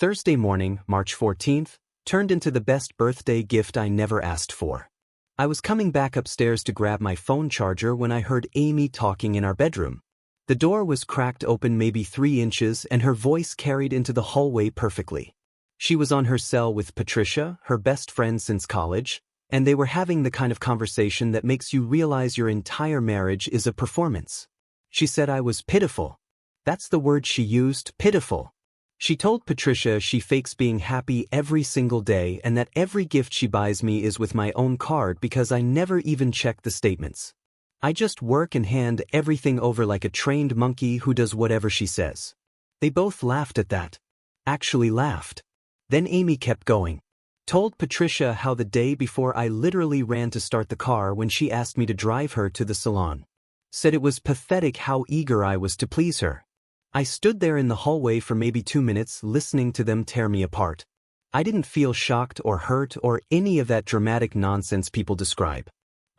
Thursday morning, March 14th, turned into the best birthday gift I never asked for. I was coming back upstairs to grab my phone charger when I heard Amy talking in our bedroom. The door was cracked open maybe 3 inches and her voice carried into the hallway perfectly. She was on her cell with Patricia, her best friend since college, and they were having the kind of conversation that makes you realize your entire marriage is a performance. She said I was pitiful. That's the word she used, pitiful. She told Patricia she fakes being happy every single day and that every gift she buys me is with my own card because I never even check the statements. I just work and hand everything over like a trained monkey who does whatever she says. They both laughed at that. Actually laughed. Then Amy kept going. Told Patricia how the day before I literally ran to start the car when she asked me to drive her to the salon. Said it was pathetic how eager I was to please her. I stood there in the hallway for maybe 2 minutes listening to them tear me apart. I didn't feel shocked or hurt or any of that dramatic nonsense people describe.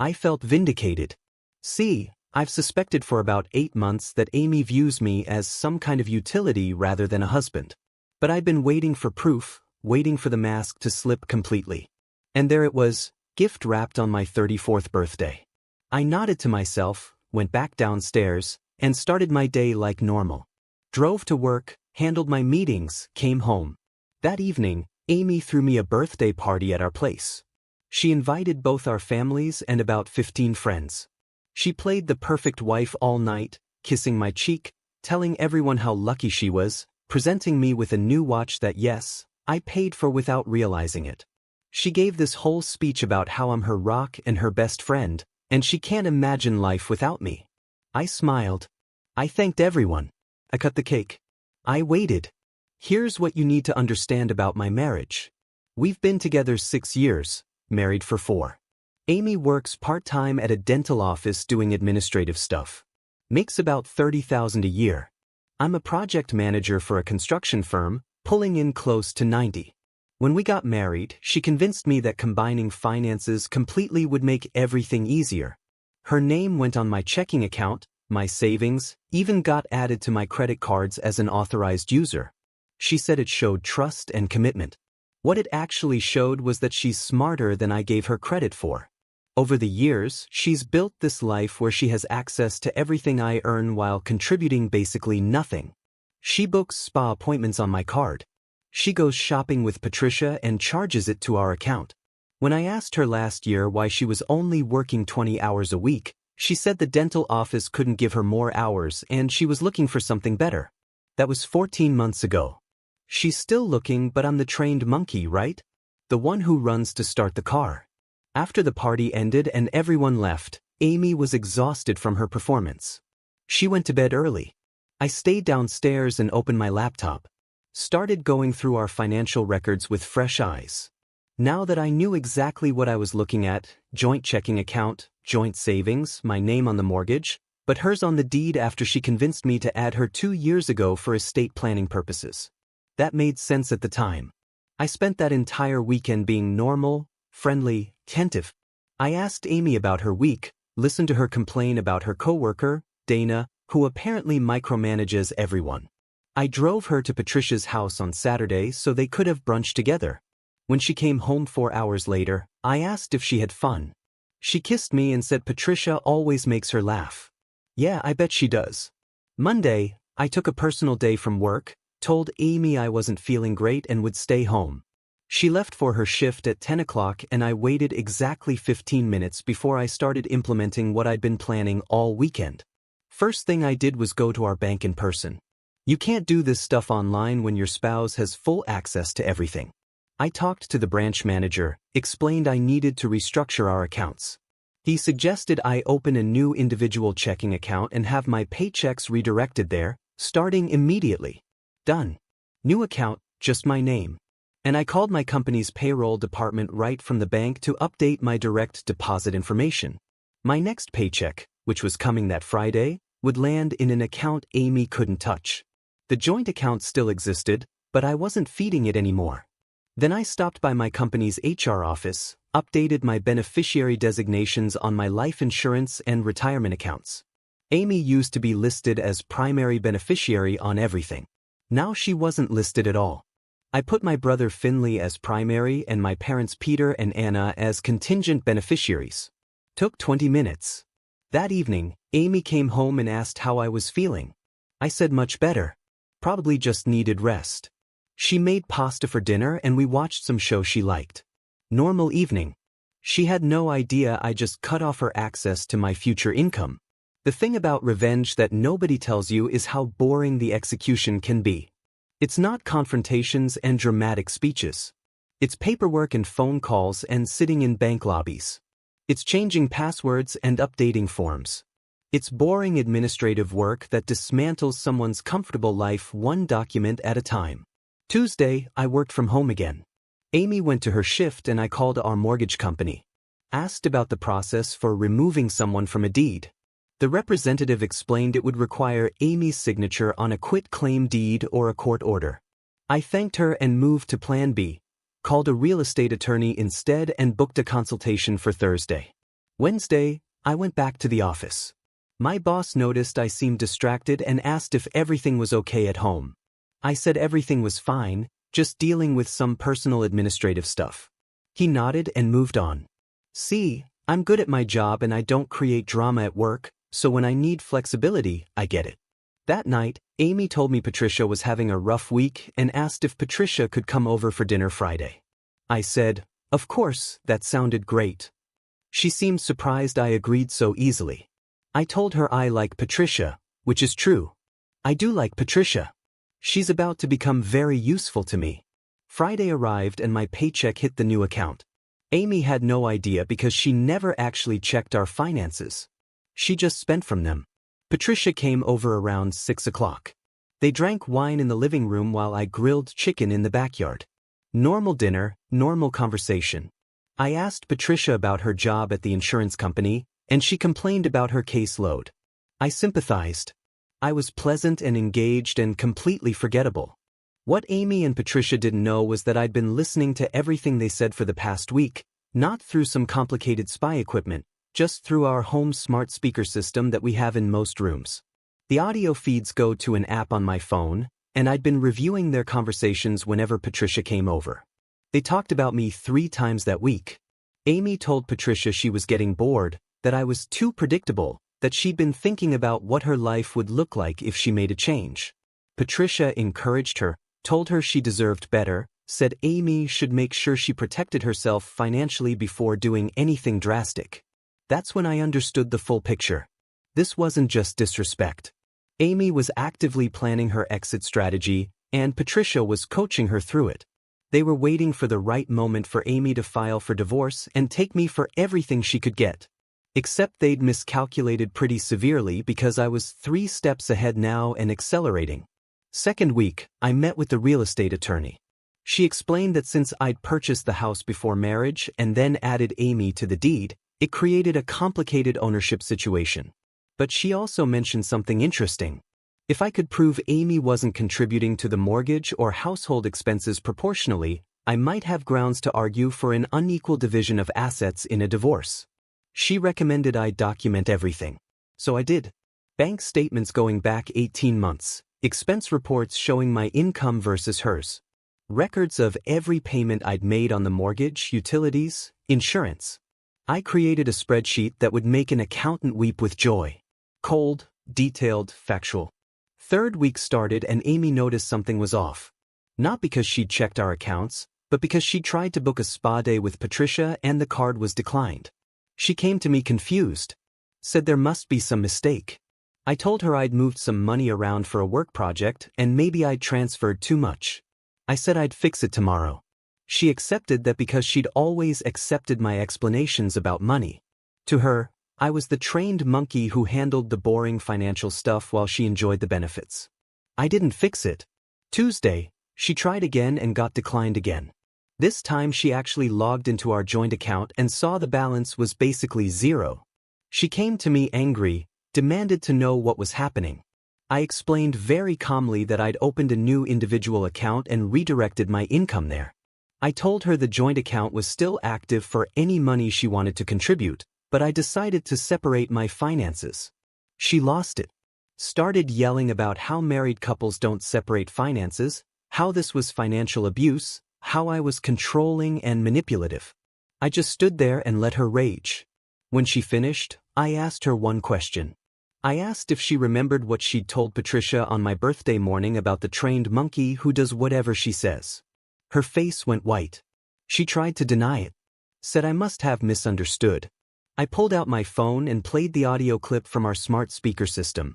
I felt vindicated. See, I've suspected for about 8 months that Amy views me as some kind of utility rather than a husband. But I'd been waiting for proof, waiting for the mask to slip completely. And there it was, gift wrapped on my 34th birthday. I nodded to myself, went back downstairs, and started my day like normal. Drove to work, handled my meetings, came home. That evening, Amy threw me a birthday party at our place. She invited both our families and about 15 friends. She played the perfect wife all night, kissing my cheek, telling everyone how lucky she was, presenting me with a new watch that yes, I paid for without realizing it. She gave this whole speech about how I'm her rock and her best friend, and she can't imagine life without me. I smiled. I thanked everyone. I cut the cake. I waited. Here's what you need to understand about my marriage. We've been together 6 years, married for 4. Amy works part-time at a dental office doing administrative stuff. Makes about $30,000 a year. I'm a project manager for a construction firm, pulling in close to 90. When we got married, she convinced me that combining finances completely would make everything easier. Her name went on my checking account, my savings, even got added to my credit cards as an authorized user. She said it showed trust and commitment. What it actually showed was that she's smarter than I gave her credit for. Over the years, she's built this life where she has access to everything I earn while contributing basically nothing. She books spa appointments on my card. She goes shopping with Patricia and charges it to our account. When I asked her last year why she was only working 20 hours a week, she said the dental office couldn't give her more hours and she was looking for something better. That was 14 months ago. She's still looking, but I'm the trained monkey, right? The one who runs to start the car. After the party ended and everyone left, Amy was exhausted from her performance. She went to bed early. I stayed downstairs and opened my laptop. Started going through our financial records with fresh eyes. Now that I knew exactly what I was looking at, joint checking account, joint savings, my name on the mortgage, but hers on the deed after she convinced me to add her 2 years ago for estate planning purposes. That made sense at the time. I spent that entire weekend being normal, friendly, attentive. I asked Amy about her week, listened to her complain about her coworker, Dana, who apparently micromanages everyone. I drove her to Patricia's house on Saturday so they could have brunch together. When she came home 4 hours later, I asked if she had fun. She kissed me and said Patricia always makes her laugh. Yeah, I bet she does. Monday, I took a personal day from work, told Amy I wasn't feeling great and would stay home. She left for her shift at 10 o'clock and I waited exactly 15 minutes before I started implementing what I'd been planning all weekend. First thing I did was go to our bank in person. You can't do this stuff online when your spouse has full access to everything. I talked to the branch manager, explained I needed to restructure our accounts. He suggested I open a new individual checking account and have my paychecks redirected there, starting immediately. Done. New account, just my name. And I called my company's payroll department right from the bank to update my direct deposit information. My next paycheck, which was coming that Friday, would land in an account Amy couldn't touch. The joint account still existed, but I wasn't feeding it anymore. Then I stopped by my company's HR office, updated my beneficiary designations on my life insurance and retirement accounts. Amy used to be listed as primary beneficiary on everything. Now she wasn't listed at all. I put my brother Finley as primary and my parents Peter and Anna as contingent beneficiaries. Took 20 minutes. That evening, Amy came home and asked how I was feeling. I said much better. Probably just needed rest. She made pasta for dinner and we watched some show she liked. Normal evening. She had no idea I just cut off her access to my future income. The thing about revenge that nobody tells you is how boring the execution can be. It's not confrontations and dramatic speeches. It's paperwork and phone calls and sitting in bank lobbies. It's changing passwords and updating forms. It's boring administrative work that dismantles someone's comfortable life one document at a time. Tuesday, I worked from home again. Amy went to her shift and I called our mortgage company. Asked about the process for removing someone from a deed. The representative explained it would require Amy's signature on a quitclaim deed or a court order. I thanked her and moved to Plan B, called a real estate attorney instead and booked a consultation for Thursday. Wednesday, I went back to the office. My boss noticed I seemed distracted and asked if everything was okay at home. I said everything was fine, just dealing with some personal administrative stuff. He nodded and moved on. See, I'm good at my job and I don't create drama at work, so when I need flexibility, I get it. That night, Amy told me Patricia was having a rough week and asked if Patricia could come over for dinner Friday. I said, of course, that sounded great. She seemed surprised I agreed so easily. I told her I like Patricia, which is true. I do like Patricia. She's about to become very useful to me. Friday arrived and my paycheck hit the new account. Amy had no idea because she never actually checked our finances. She just spent from them. Patricia came over around 6 o'clock. They drank wine in the living room while I grilled chicken in the backyard. Normal dinner, normal conversation. I asked Patricia about her job at the insurance company, and she complained about her caseload. I sympathized. I was pleasant and engaged and completely forgettable. What Amy and Patricia didn't know was that I'd been listening to everything they said for the past week, not through some complicated spy equipment, just through our home smart speaker system that we have in most rooms. The audio feeds go to an app on my phone, and I'd been reviewing their conversations whenever Patricia came over. They talked about me 3 times that week. Amy told Patricia she was getting bored, that I was too predictable, that she'd been thinking about what her life would look like if she made a change. Patricia encouraged her, told her she deserved better, said Amy should make sure she protected herself financially before doing anything drastic. That's when I understood the full picture. This wasn't just disrespect. Amy was actively planning her exit strategy, and Patricia was coaching her through it. They were waiting for the right moment for Amy to file for divorce and take me for everything she could get. Except they'd miscalculated pretty severely because I was 3 steps ahead now and accelerating. Second week, I met with the real estate attorney. She explained that since I'd purchased the house before marriage and then added Amy to the deed, it created a complicated ownership situation. But she also mentioned something interesting. If I could prove Amy wasn't contributing to the mortgage or household expenses proportionally, I might have grounds to argue for an unequal division of assets in a divorce. She recommended I document everything. So I did. Bank statements going back 18 months, expense reports showing my income versus hers. Records of every payment I'd made on the mortgage, utilities, insurance. I created a spreadsheet that would make an accountant weep with joy. Cold, detailed, factual. Third week started and Amy noticed something was off. Not because she'd checked our accounts, but because she tried to book a spa day with Patricia and the card was declined. She came to me confused. Said there must be some mistake. I told her I'd moved some money around for a work project and maybe I'd transferred too much. I said I'd fix it tomorrow. She accepted that because she'd always accepted my explanations about money. To her, I was the trained monkey who handled the boring financial stuff while she enjoyed the benefits. I didn't fix it. Tuesday, she tried again and got declined again. This time she actually logged into our joint account and saw the balance was basically 0. She came to me angry, demanded to know what was happening. I explained very calmly that I'd opened a new individual account and redirected my income there. I told her the joint account was still active for any money she wanted to contribute, but I decided to separate my finances. She lost it. Started yelling about how married couples don't separate finances, how this was financial abuse, how I was controlling and manipulative. I just stood there and let her rage. When she finished, I asked her one question. I asked if she remembered what she'd told Patricia on my birthday morning about the trained monkey who does whatever she says. Her face went white. She tried to deny it. Said I must have misunderstood. I pulled out my phone and played the audio clip from our smart speaker system.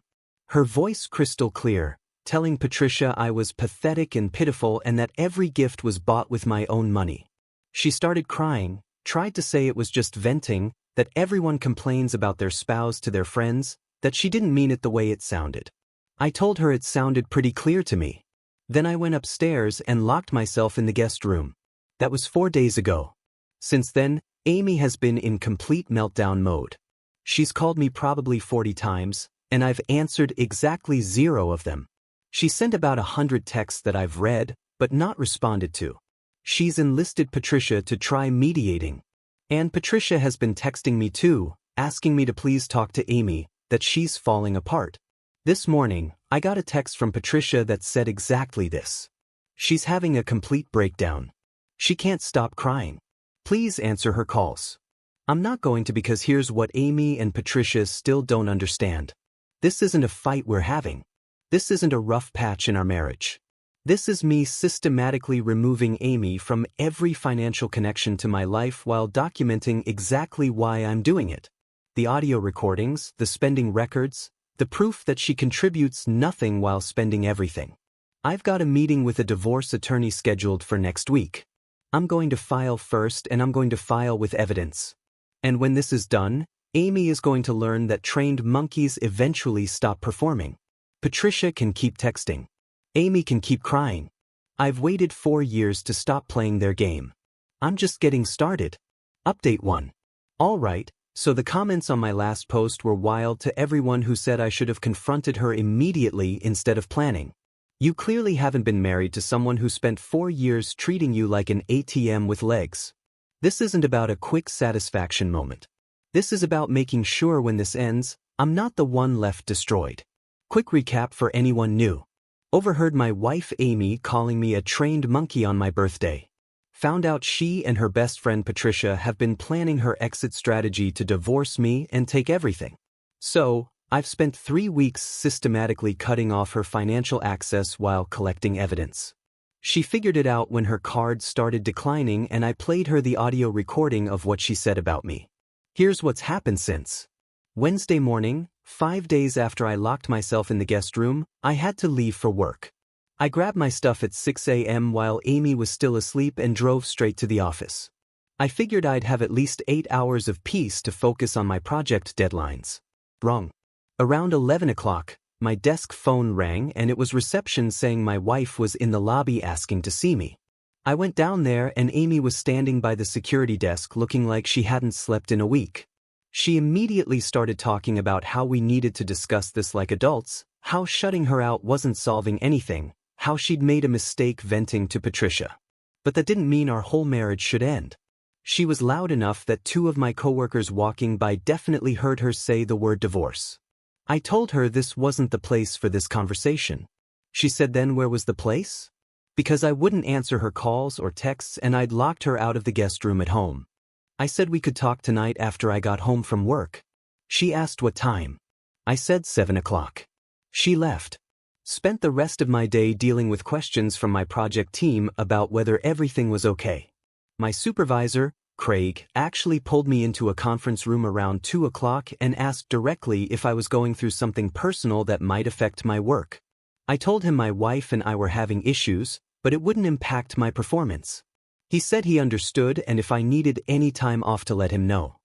Her voice crystal clear, telling Patricia I was pathetic and pitiful and that every gift was bought with my own money. She started crying, tried to say it was just venting, that everyone complains about their spouse to their friends, that she didn't mean it the way it sounded. I told her it sounded pretty clear to me. Then I went upstairs and locked myself in the guest room. That was 4 days ago. Since then, Amy has been in complete meltdown mode. She's called me probably 40 times, and I've answered exactly 0 of them. She sent about 100 texts that I've read, but not responded to. She's enlisted Patricia to try mediating. And Patricia has been texting me too, asking me to please talk to Amy, that she's falling apart. This morning, I got a text from Patricia that said exactly this. She's having a complete breakdown. She can't stop crying. Please answer her calls. I'm not going to because here's what Amy and Patricia still don't understand. This isn't a fight we're having. This isn't a rough patch in our marriage. This is me systematically removing Amy from every financial connection to my life while documenting exactly why I'm doing it. The audio recordings, the spending records, the proof that she contributes nothing while spending everything. I've got a meeting with a divorce attorney scheduled for next week. I'm going to file first and I'm going to file with evidence. And when this is done, Amy is going to learn that trained monkeys eventually stop performing. Patricia can keep texting. Amy can keep crying. I've waited 4 years to stop playing their game. I'm just getting started. Update 1. Alright, so the comments on my last post were wild to everyone who said I should have confronted her immediately instead of planning. You clearly haven't been married to someone who spent 4 years treating you like an ATM with legs. This isn't about a quick satisfaction moment. This is about making sure when this ends, I'm not the one left destroyed. Quick recap for anyone new. Overheard my wife Amy calling me a trained monkey on my birthday. Found out she and her best friend Patricia have been planning her exit strategy to divorce me and take everything. So, I've spent 3 weeks systematically cutting off her financial access while collecting evidence. She figured it out when her cards started declining and I played her the audio recording of what she said about me. Here's what's happened since. Wednesday morning, 5 days after I locked myself in the guest room, I had to leave for work. I grabbed my stuff at 6 a.m. while Amy was still asleep and drove straight to the office. I figured I'd have at least 8 hours of peace to focus on my project deadlines. Wrong. Around 11 o'clock, my desk phone rang and it was reception saying my wife was in the lobby asking to see me. I went down there and Amy was standing by the security desk looking like she hadn't slept in a week. She immediately started talking about how we needed to discuss this like adults, how shutting her out wasn't solving anything, how she'd made a mistake venting to Patricia. But that didn't mean our whole marriage should end. She was loud enough that 2 of my coworkers walking by definitely heard her say the word divorce. I told her this wasn't the place for this conversation. She said then where was the place? Because I wouldn't answer her calls or texts and I'd locked her out of the guest room at home. I said we could talk tonight after I got home from work. She asked what time. I said 7 o'clock. She left. Spent the rest of my day dealing with questions from my project team about whether everything was okay. My supervisor, Craig, actually pulled me into a conference room around 2 o'clock and asked directly if I was going through something personal that might affect my work. I told him my wife and I were having issues, but it wouldn't impact my performance. He said he understood and if I needed any time off to let him know.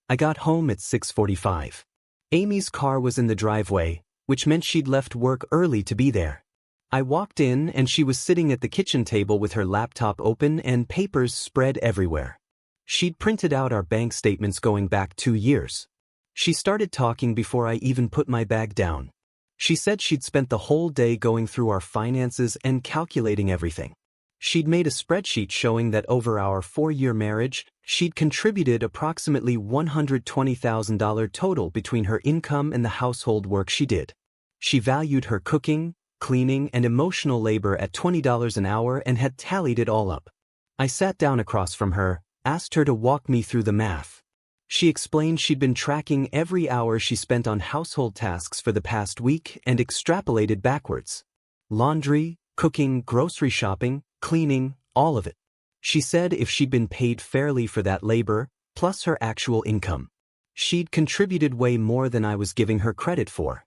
I got home at 6:45. Amy's car was in the driveway, which meant she'd left work early to be there. I walked in and she was sitting at the kitchen table with her laptop open and papers spread everywhere. She'd printed out our bank statements going back 2 years. She started talking before I even put my bag down. She said she'd spent the whole day going through our finances and calculating everything. She'd made a spreadsheet showing that over our 4-year marriage, she'd contributed approximately $120,000 total between her income and the household work she did. She valued her cooking, cleaning, and emotional labor at $20 an hour and had tallied it all up. I sat down across from her, asked her to walk me through the math. She explained she'd been tracking every hour she spent on household tasks for the past week and extrapolated backwards. Laundry, cooking, grocery shopping, cleaning, all of it. She said if she'd been paid fairly for that labor, plus her actual income, she'd contributed way more than I was giving her credit for.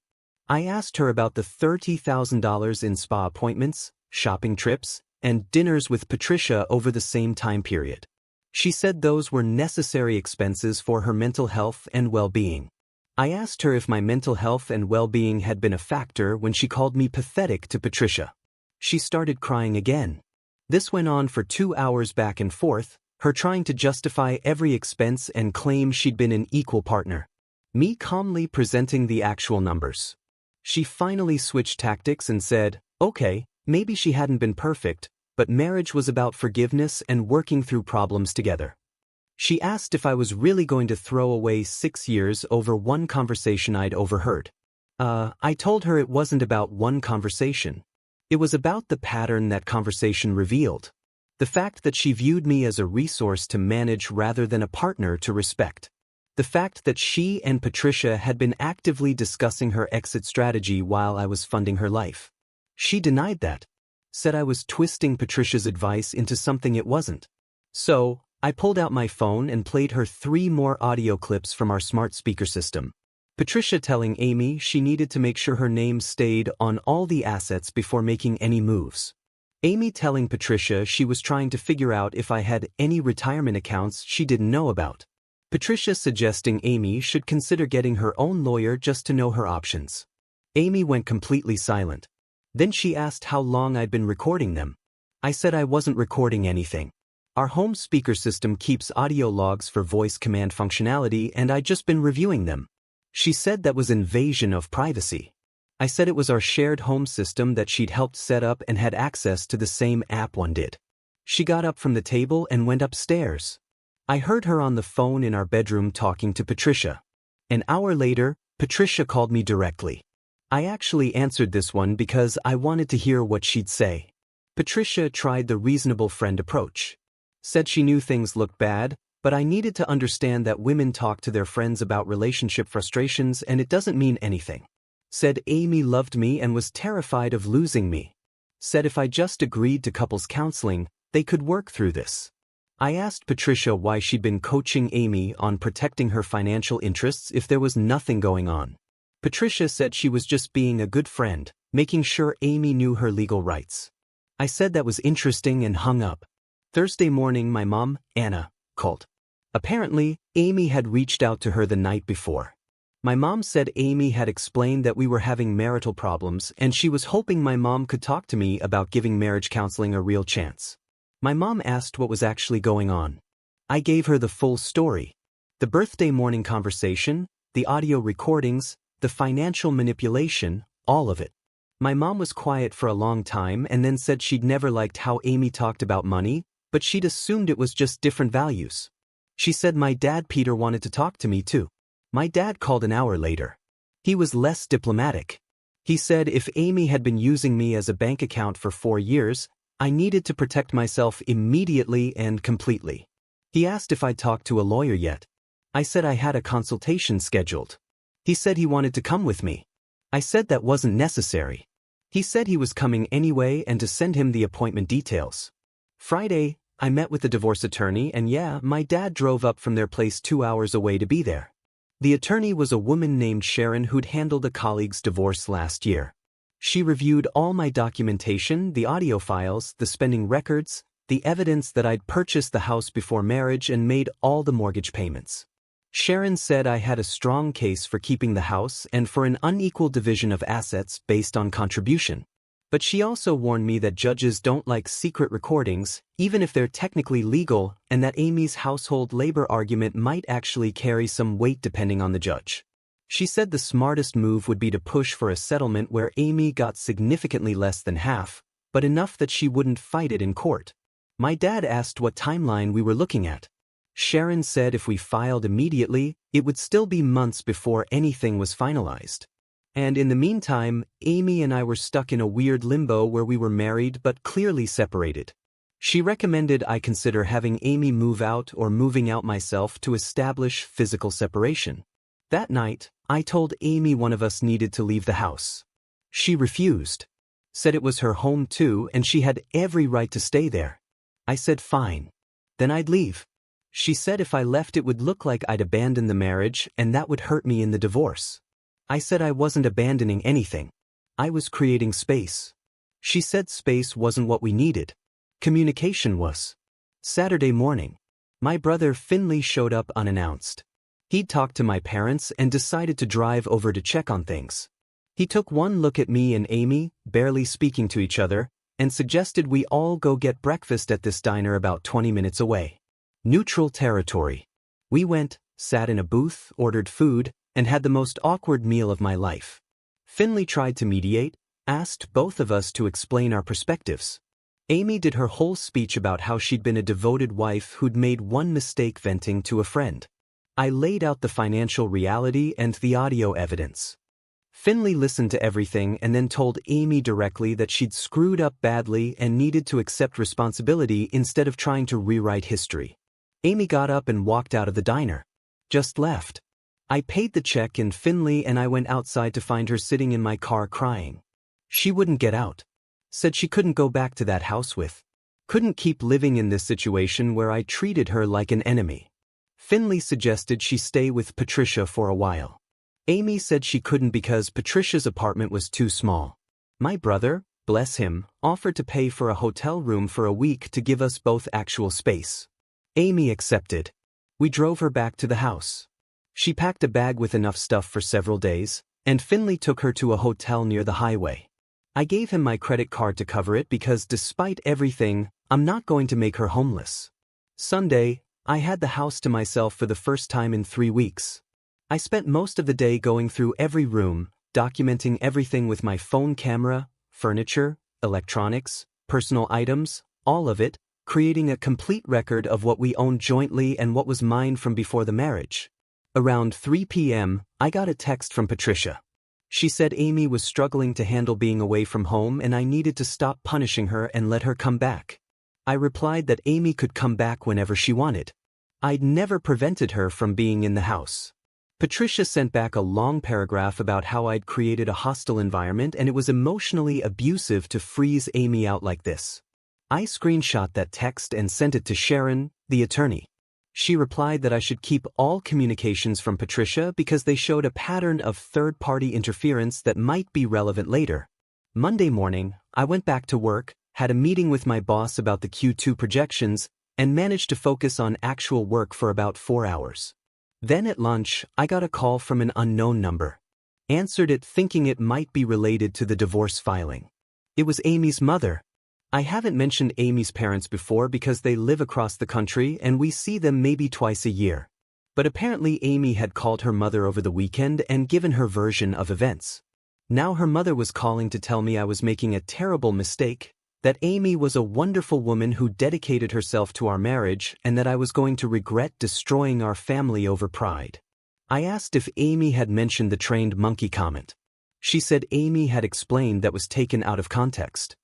I asked her about the $30,000 in spa appointments, shopping trips, and dinners with Patricia over the same time period. She said those were necessary expenses for her mental health and well-being. I asked her if my mental health and well-being had been a factor when she called me pathetic to Patricia. She started crying again. This went on for 2 hours back and forth, her trying to justify every expense and claim she'd been an equal partner. Me calmly presenting the actual numbers. She finally switched tactics and said, okay, maybe she hadn't been perfect, but marriage was about forgiveness and working through problems together. She asked if I was really going to throw away 6 years over one conversation I'd overheard. I told her it wasn't about one conversation. It was about the pattern that conversation revealed. The fact that she viewed me as a resource to manage rather than a partner to respect. The fact that she and Patricia had been actively discussing her exit strategy while I was funding her life. She denied that. Said I was twisting Patricia's advice into something it wasn't. So, I pulled out my phone and played her 3 more audio clips from our smart speaker system. Patricia telling Amy she needed to make sure her name stayed on all the assets before making any moves. Amy telling Patricia she was trying to figure out if I had any retirement accounts she didn't know about. Patricia suggesting Amy should consider getting her own lawyer just to know her options. Amy went completely silent. Then she asked how long I'd been recording them. I said I wasn't recording anything. Our home speaker system keeps audio logs for voice command functionality and I'd just been reviewing them. She said that was invasion of privacy. I said it was our shared home system that she'd helped set up and had access to the same app one did. She got up from the table and went upstairs. I heard her on the phone in our bedroom talking to Patricia. An hour later, Patricia called me directly. I actually answered this one because I wanted to hear what she'd say. Patricia tried the reasonable friend approach. Said she knew things looked bad, but I needed to understand that women talk to their friends about relationship frustrations and it doesn't mean anything. Said Amy loved me and was terrified of losing me. Said if I just agreed to couples counseling, they could work through this. I asked Patricia why she'd been coaching Amy on protecting her financial interests if there was nothing going on. Patricia said she was just being a good friend, making sure Amy knew her legal rights. I said that was interesting and hung up. Thursday morning my mom, Anna, called. Apparently, Amy had reached out to her the night before. My mom said Amy had explained that we were having marital problems and she was hoping my mom could talk to me about giving marriage counseling a real chance. My mom asked what was actually going on. I gave her the full story. The birthday morning conversation, the audio recordings, the financial manipulation, all of it. My mom was quiet for a long time and then said she'd never liked how Amy talked about money, but she'd assumed it was just different values. She said my dad Peter wanted to talk to me too. My dad called an hour later. He was less diplomatic. He said if Amy had been using me as a bank account for 4 years, I needed to protect myself immediately and completely. He asked if I'd talked to a lawyer yet. I said I had a consultation scheduled. He said he wanted to come with me. I said that wasn't necessary. He said he was coming anyway and to send him the appointment details. Friday, I met with the divorce attorney and yeah, my dad drove up from their place 2 hours away to be there. The attorney was a woman named Sharon who'd handled a colleague's divorce last year. She reviewed all my documentation, the audio files, the spending records, the evidence that I'd purchased the house before marriage and made all the mortgage payments. Sharon said I had a strong case for keeping the house and for an unequal division of assets based on contribution. But she also warned me that judges don't like secret recordings, even if they're technically legal, and that Amy's household labor argument might actually carry some weight depending on the judge. She said the smartest move would be to push for a settlement where Amy got significantly less than half, but enough that she wouldn't fight it in court. My dad asked what timeline we were looking at. Sharon said if we filed immediately, it would still be months before anything was finalized. And in the meantime, Amy and I were stuck in a weird limbo where we were married but clearly separated. She recommended I consider having Amy move out or moving out myself to establish physical separation. That night, I told Amy one of us needed to leave the house. She refused. Said it was her home too and she had every right to stay there. I said fine. Then I'd leave. She said if I left it would look like I'd abandoned the marriage and that would hurt me in the divorce. I said I wasn't abandoning anything. I was creating space. She said space wasn't what we needed. Communication was. Saturday morning. My brother Finley showed up unannounced. He'd talked to my parents and decided to drive over to check on things. He took one look at me and Amy, barely speaking to each other, and suggested we all go get breakfast at this diner about 20 minutes away. Neutral territory. We went, sat in a booth, ordered food, and had the most awkward meal of my life. Finley tried to mediate, asked both of us to explain our perspectives. Amy did her whole speech about how she'd been a devoted wife who'd made one mistake venting to a friend. I laid out the financial reality and the audio evidence. Finley listened to everything and then told Amy directly that she'd screwed up badly and needed to accept responsibility instead of trying to rewrite history. Amy got up and walked out of the diner. Just left. I paid the check and Finley and I went outside to find her sitting in my car crying. She wouldn't get out. Said she couldn't go back to that house with. Couldn't keep living in this situation where I treated her like an enemy. Finley suggested she stay with Patricia for a while. Amy said she couldn't because Patricia's apartment was too small. My brother, bless him, offered to pay for a hotel room for a week to give us both actual space. Amy accepted. We drove her back to the house. She packed a bag with enough stuff for several days, and Finley took her to a hotel near the highway. I gave him my credit card to cover it because despite everything, I'm not going to make her homeless. Sunday, I had the house to myself for the first time in 3 weeks. I spent most of the day going through every room, documenting everything with my phone camera, furniture, electronics, personal items, all of it, creating a complete record of what we owned jointly and what was mine from before the marriage. Around 3 p.m., I got a text from Patricia. She said Amy was struggling to handle being away from home and I needed to stop punishing her and let her come back. I replied that Amy could come back whenever she wanted. I'd never prevented her from being in the house. Patricia sent back a long paragraph about how I'd created a hostile environment and it was emotionally abusive to freeze Amy out like this. I screenshot that text and sent it to Sharon, the attorney. She replied that I should keep all communications from Patricia because they showed a pattern of third-party interference that might be relevant later. Monday morning, I went back to work, had a meeting with my boss about the Q2 projections, and managed to focus on actual work for about 4 hours. Then at lunch, I got a call from an unknown number. Answered it thinking it might be related to the divorce filing. It was Amy's mother. I haven't mentioned Amy's parents before because they live across the country and we see them maybe twice a year. But apparently Amy had called her mother over the weekend and given her version of events. Now her mother was calling to tell me I was making a terrible mistake, that Amy was a wonderful woman who dedicated herself to our marriage and that I was going to regret destroying our family over pride. I asked if Amy had mentioned the trained monkey comment. She said Amy had explained that was taken out of context.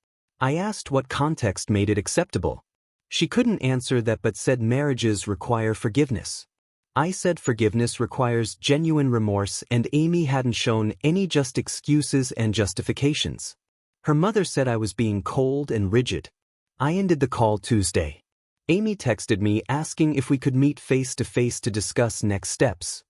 I asked what context made it acceptable. She couldn't answer that but said marriages require forgiveness. I said forgiveness requires genuine remorse and Amy hadn't shown any just excuses and justifications. Her mother said I was being cold and rigid. I ended the call Tuesday. Amy texted me asking if we could meet face-to-face to discuss next steps.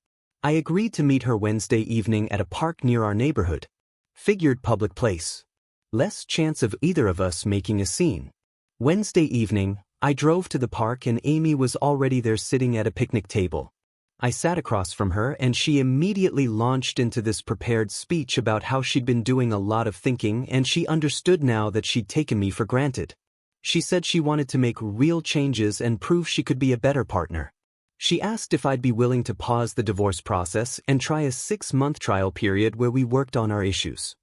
I agreed to meet her Wednesday evening at a park near our neighborhood. Figured public place. Less chance of either of us making a scene. Wednesday evening, I drove to the park and Amy was already there sitting at a picnic table. I sat across from her and she immediately launched into this prepared speech about how she'd been doing a lot of thinking and she understood now that she'd taken me for granted. She said she wanted to make real changes and prove she could be a better partner. She asked if I'd be willing to pause the divorce process and try a 6-month trial period where we worked on our issues.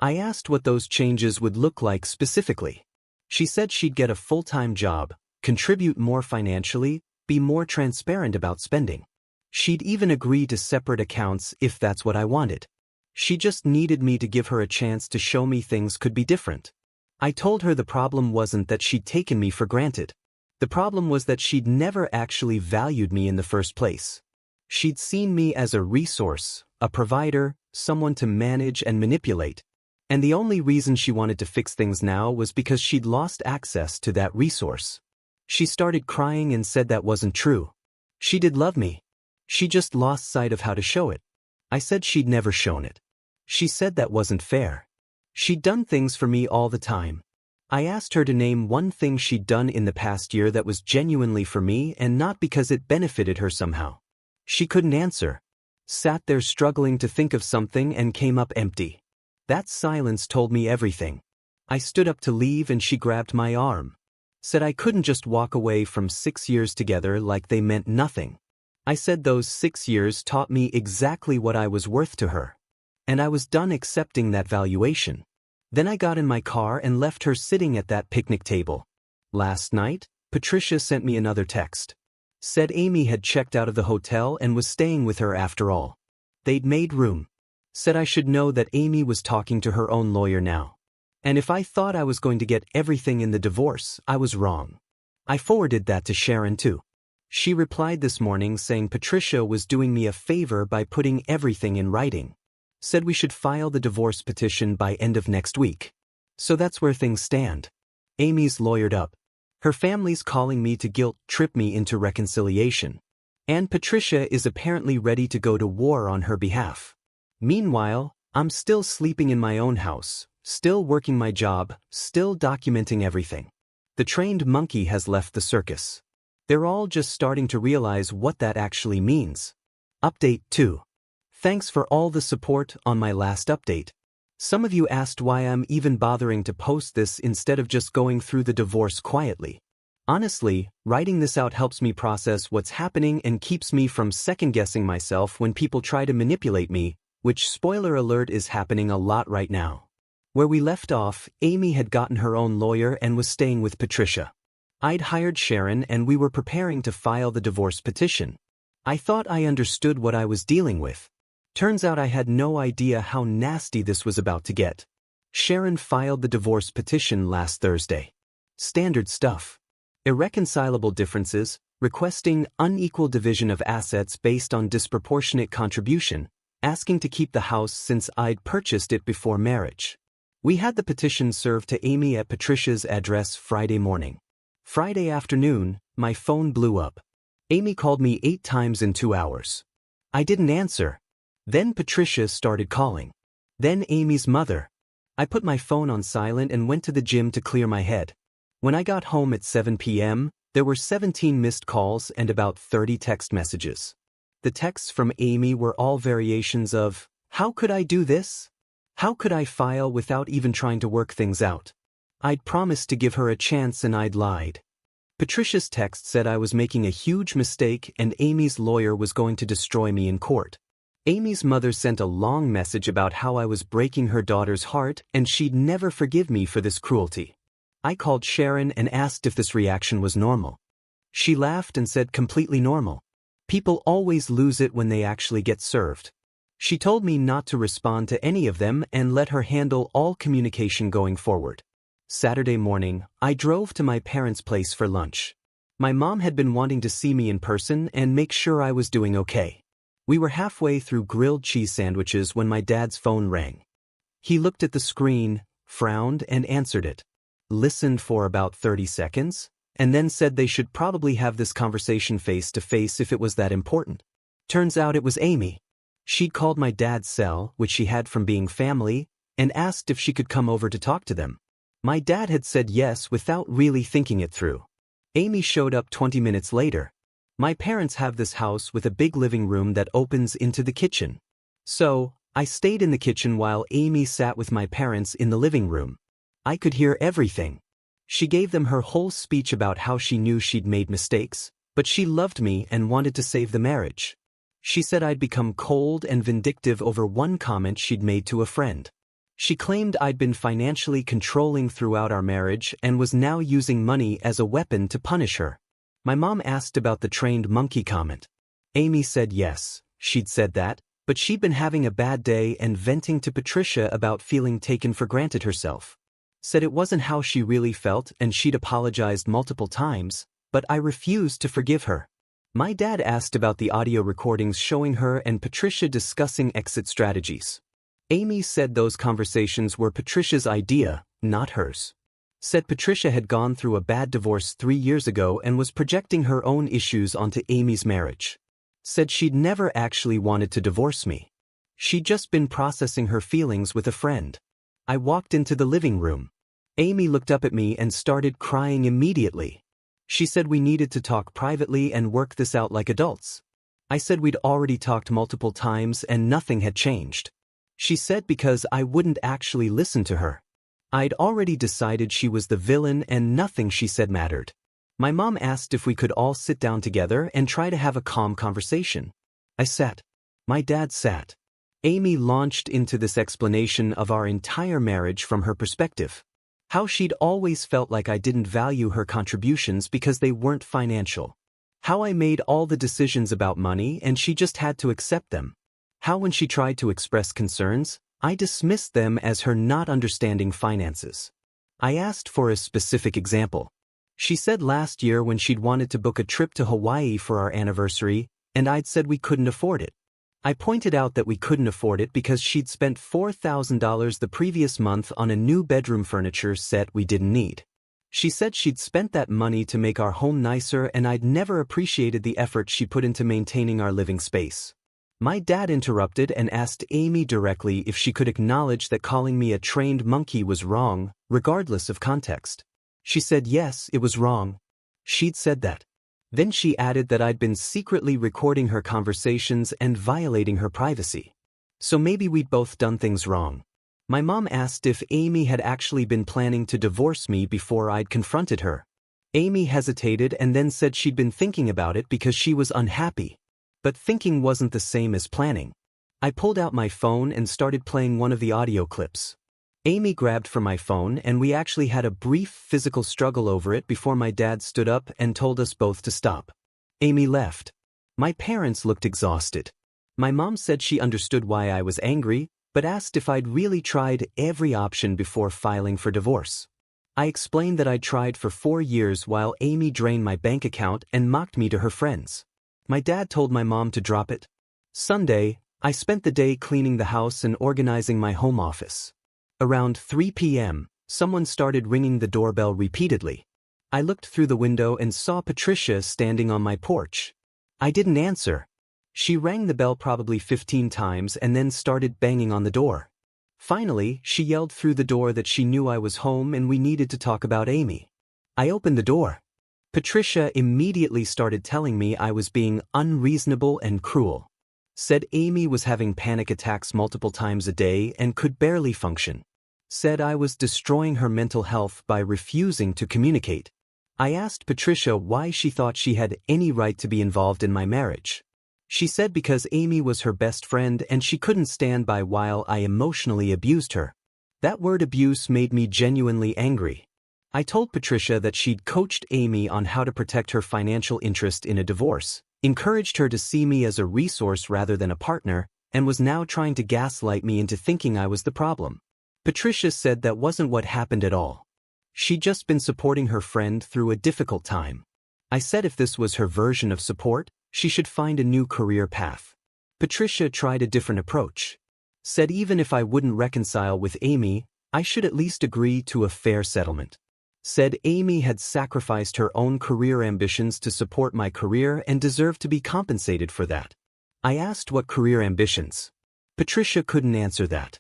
I asked what those changes would look like specifically. She said she'd get a full-time job, contribute more financially, be more transparent about spending. She'd even agree to separate accounts if that's what I wanted. She just needed me to give her a chance to show me things could be different. I told her the problem wasn't that she'd taken me for granted. The problem was that she'd never actually valued me in the first place. She'd seen me as a resource, a provider, someone to manage and manipulate. And the only reason she wanted to fix things now was because she'd lost access to that resource. She started crying and said that wasn't true. She did love me. She just lost sight of how to show it. I said she'd never shown it. She said that wasn't fair. She'd done things for me all the time. I asked her to name one thing she'd done in the past year that was genuinely for me and not because it benefited her somehow. She couldn't answer. Sat there struggling to think of something and came up empty. That silence told me everything. I stood up to leave and she grabbed my arm. Said I couldn't just walk away from 6 years together like they meant nothing. I said those 6 years taught me exactly what I was worth to her. And I was done accepting that valuation. Then I got in my car and left her sitting at that picnic table. Last night, Patricia sent me another text. Said Amy had checked out of the hotel and was staying with her after all. They'd made room. Said I should know that Amy was talking to her own lawyer now. And if I thought I was going to get everything in the divorce, I was wrong. I forwarded that to Sharon too. She replied this morning saying Patricia was doing me a favor by putting everything in writing. Said we should file the divorce petition by end of next week. So that's where things stand. Amy's lawyered up. Her family's calling me to guilt trip me into reconciliation. And Patricia is apparently ready to go to war on her behalf. Meanwhile, I'm still sleeping in my own house, still working my job, still documenting everything. The trained monkey has left the circus. They're all just starting to realize what that actually means. Update 2. Thanks for all the support on my last update. Some of you asked why I'm even bothering to post this instead of just going through the divorce quietly. Honestly, writing this out helps me process what's happening and keeps me from second-guessing myself when people try to manipulate me, which, spoiler alert, is happening a lot right now. Where we left off, Amy had gotten her own lawyer and was staying with Patricia. I'd hired Sharon and we were preparing to file the divorce petition. I thought I understood what I was dealing with. Turns out I had no idea how nasty this was about to get. Sharon filed the divorce petition last Thursday. Standard stuff. Irreconcilable differences, requesting unequal division of assets based on disproportionate contribution, asking to keep the house since I'd purchased it before marriage. We had the petition served to Amy at Patricia's address Friday morning. Friday afternoon, my phone blew up. Amy called me 8 times in 2 hours. I didn't answer. Then Patricia started calling. Then Amy's mother. I put my phone on silent and went to the gym to clear my head. When I got home at 7 p.m., there were 17 missed calls and about 30 text messages. The texts from Amy were all variations of, "How could I do this? How could I file without even trying to work things out?" I'd promised to give her a chance and I'd lied. Patricia's text said I was making a huge mistake and Amy's lawyer was going to destroy me in court. Amy's mother sent a long message about how I was breaking her daughter's heart and she'd never forgive me for this cruelty. I called Sharon and asked if this reaction was normal. She laughed and said completely normal. People always lose it when they actually get served. She told me not to respond to any of them and let her handle all communication going forward. Saturday morning, I drove to my parents' place for lunch. My mom had been wanting to see me in person and make sure I was doing okay. We were halfway through grilled cheese sandwiches when my dad's phone rang. He looked at the screen, frowned, and answered it. Listened for about 30 seconds, and then said they should probably have this conversation face to face if it was that important. Turns out it was Amy. She'd called my dad's cell, which she had from being family, and asked if she could come over to talk to them. My dad had said yes without really thinking it through. Amy showed up 20 minutes later. My parents have this house with a big living room that opens into the kitchen. So, I stayed in the kitchen while Amy sat with my parents in the living room. I could hear everything. She gave them her whole speech about how she knew she'd made mistakes, but she loved me and wanted to save the marriage. She said I'd become cold and vindictive over one comment she'd made to a friend. She claimed I'd been financially controlling throughout our marriage and was now using money as a weapon to punish her. My mom asked about the trained monkey comment. Amy said yes, she'd said that, But she'd been having a bad day and venting to Patricia about feeling taken for granted herself. Said it wasn't how she really felt and she'd apologized multiple times, but I refused to forgive her. My dad asked about the audio recordings showing her and Patricia discussing exit strategies. Amy said those conversations were Patricia's idea, not hers. Said Patricia had gone through a bad divorce 3 years ago and was projecting her own issues onto Amy's marriage. Said she'd never actually wanted to divorce me. She'd just been processing her feelings with a friend. I walked into the living room. Amy looked up at me and started crying immediately. She said we needed to talk privately and work this out like adults. I said we'd already talked multiple times and nothing had changed. She said because I wouldn't actually listen to her. I'd already decided she was the villain and nothing she said mattered. My mom asked if we could all sit down together and try to have a calm conversation. I sat. My dad sat. Amy launched into this explanation of our entire marriage from her perspective. How she'd always felt like I didn't value her contributions because they weren't financial. How I made all the decisions about money and she just had to accept them. How when she tried to express concerns, I dismissed them as her not understanding finances. I asked for a specific example. She said last year when she'd wanted to book a trip to Hawaii for our anniversary, and I'd said we couldn't afford it. I pointed out that we couldn't afford it because she'd spent $4,000 the previous month on a new bedroom furniture set we didn't need. She said she'd spent that money to make our home nicer and I'd never appreciated the effort she put into maintaining our living space. My dad interrupted and asked Amy directly if she could acknowledge that calling me a trained monkey was wrong, regardless of context. She said yes, it was wrong. She'd said that. Then she added that I'd been secretly recording her conversations and violating her privacy. So maybe we'd both done things wrong. My mom asked if Amy had actually been planning to divorce me before I'd confronted her. Amy hesitated and then said she'd been thinking about it because she was unhappy. But thinking wasn't the same as planning. I pulled out my phone and started playing one of the audio clips. Amy grabbed for my phone and we actually had a brief physical struggle over it before my dad stood up and told us both to stop. Amy left. My parents looked exhausted. My mom said she understood why I was angry, but asked if I'd really tried every option before filing for divorce. I explained that I'd tried for 4 years while Amy drained my bank account and mocked me to her friends. My dad told my mom to drop it. Sunday, I spent the day cleaning the house and organizing my home office. Around 3 p.m., someone started ringing the doorbell repeatedly. I looked through the window and saw Patricia standing on my porch. I didn't answer. She rang the bell probably 15 times and then started banging on the door. Finally, she yelled through the door that she knew I was home and we needed to talk about Amy. I opened the door. Patricia immediately started telling me I was being unreasonable and cruel. Said Amy was having panic attacks multiple times a day and could barely function. Said I was destroying her mental health by refusing to communicate. I asked Patricia why she thought she had any right to be involved in my marriage. She said because Amy was her best friend and she couldn't stand by while I emotionally abused her. That word abuse made me genuinely angry. I told Patricia that she'd coached Amy on how to protect her financial interest in a divorce, encouraged her to see me as a resource rather than a partner, and was now trying to gaslight me into thinking I was the problem. Patricia said that wasn't what happened at all. She'd just been supporting her friend through a difficult time. I said if this was her version of support, she should find a new career path. Patricia tried a different approach. Said even if I wouldn't reconcile with Amy, I should at least agree to a fair settlement. Said Amy had sacrificed her own career ambitions to support my career and deserved to be compensated for that. I asked what career ambitions. Patricia couldn't answer that.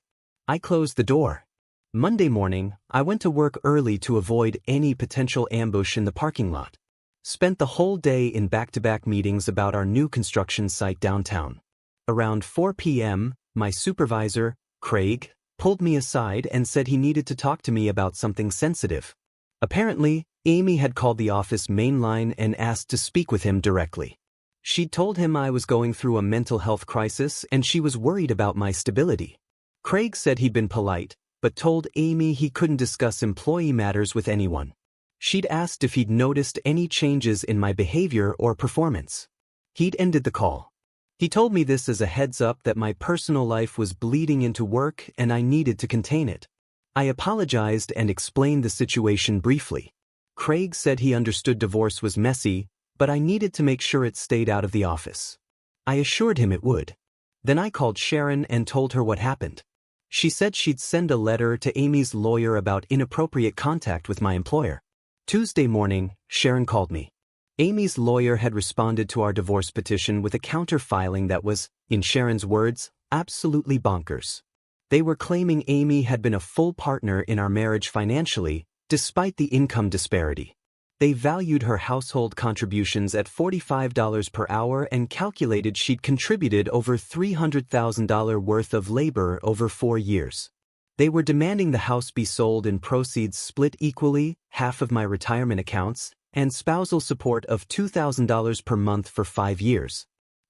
I closed the door. Monday morning, I went to work early to avoid any potential ambush in the parking lot. Spent the whole day in back-to-back meetings about our new construction site downtown. Around 4 p.m., my supervisor, Craig, pulled me aside and said he needed to talk to me about something sensitive. Apparently, Amy had called the office main line and asked to speak with him directly. She'd told him I was going through a mental health crisis and she was worried about my stability. Craig said he'd been polite, but told Amy he couldn't discuss employee matters with anyone. She'd asked if he'd noticed any changes in my behavior or performance. He'd ended the call. He told me this as a heads up that my personal life was bleeding into work and I needed to contain it. I apologized and explained the situation briefly. Craig said he understood divorce was messy, but I needed to make sure it stayed out of the office. I assured him it would. Then I called Sharon and told her what happened. She said she'd send a letter to Amy's lawyer about inappropriate contact with my employer. Tuesday morning, Sharon called me. Amy's lawyer had responded to our divorce petition with a counter-filing that was, in Sharon's words, absolutely bonkers. They were claiming Amy had been a full partner in our marriage financially, despite the income disparity. They valued her household contributions at $45 per hour and calculated she'd contributed over $300,000 worth of labor over 4 years. They were demanding the house be sold and proceeds split equally, half of my retirement accounts, and spousal support of $2,000 per month for 5 years.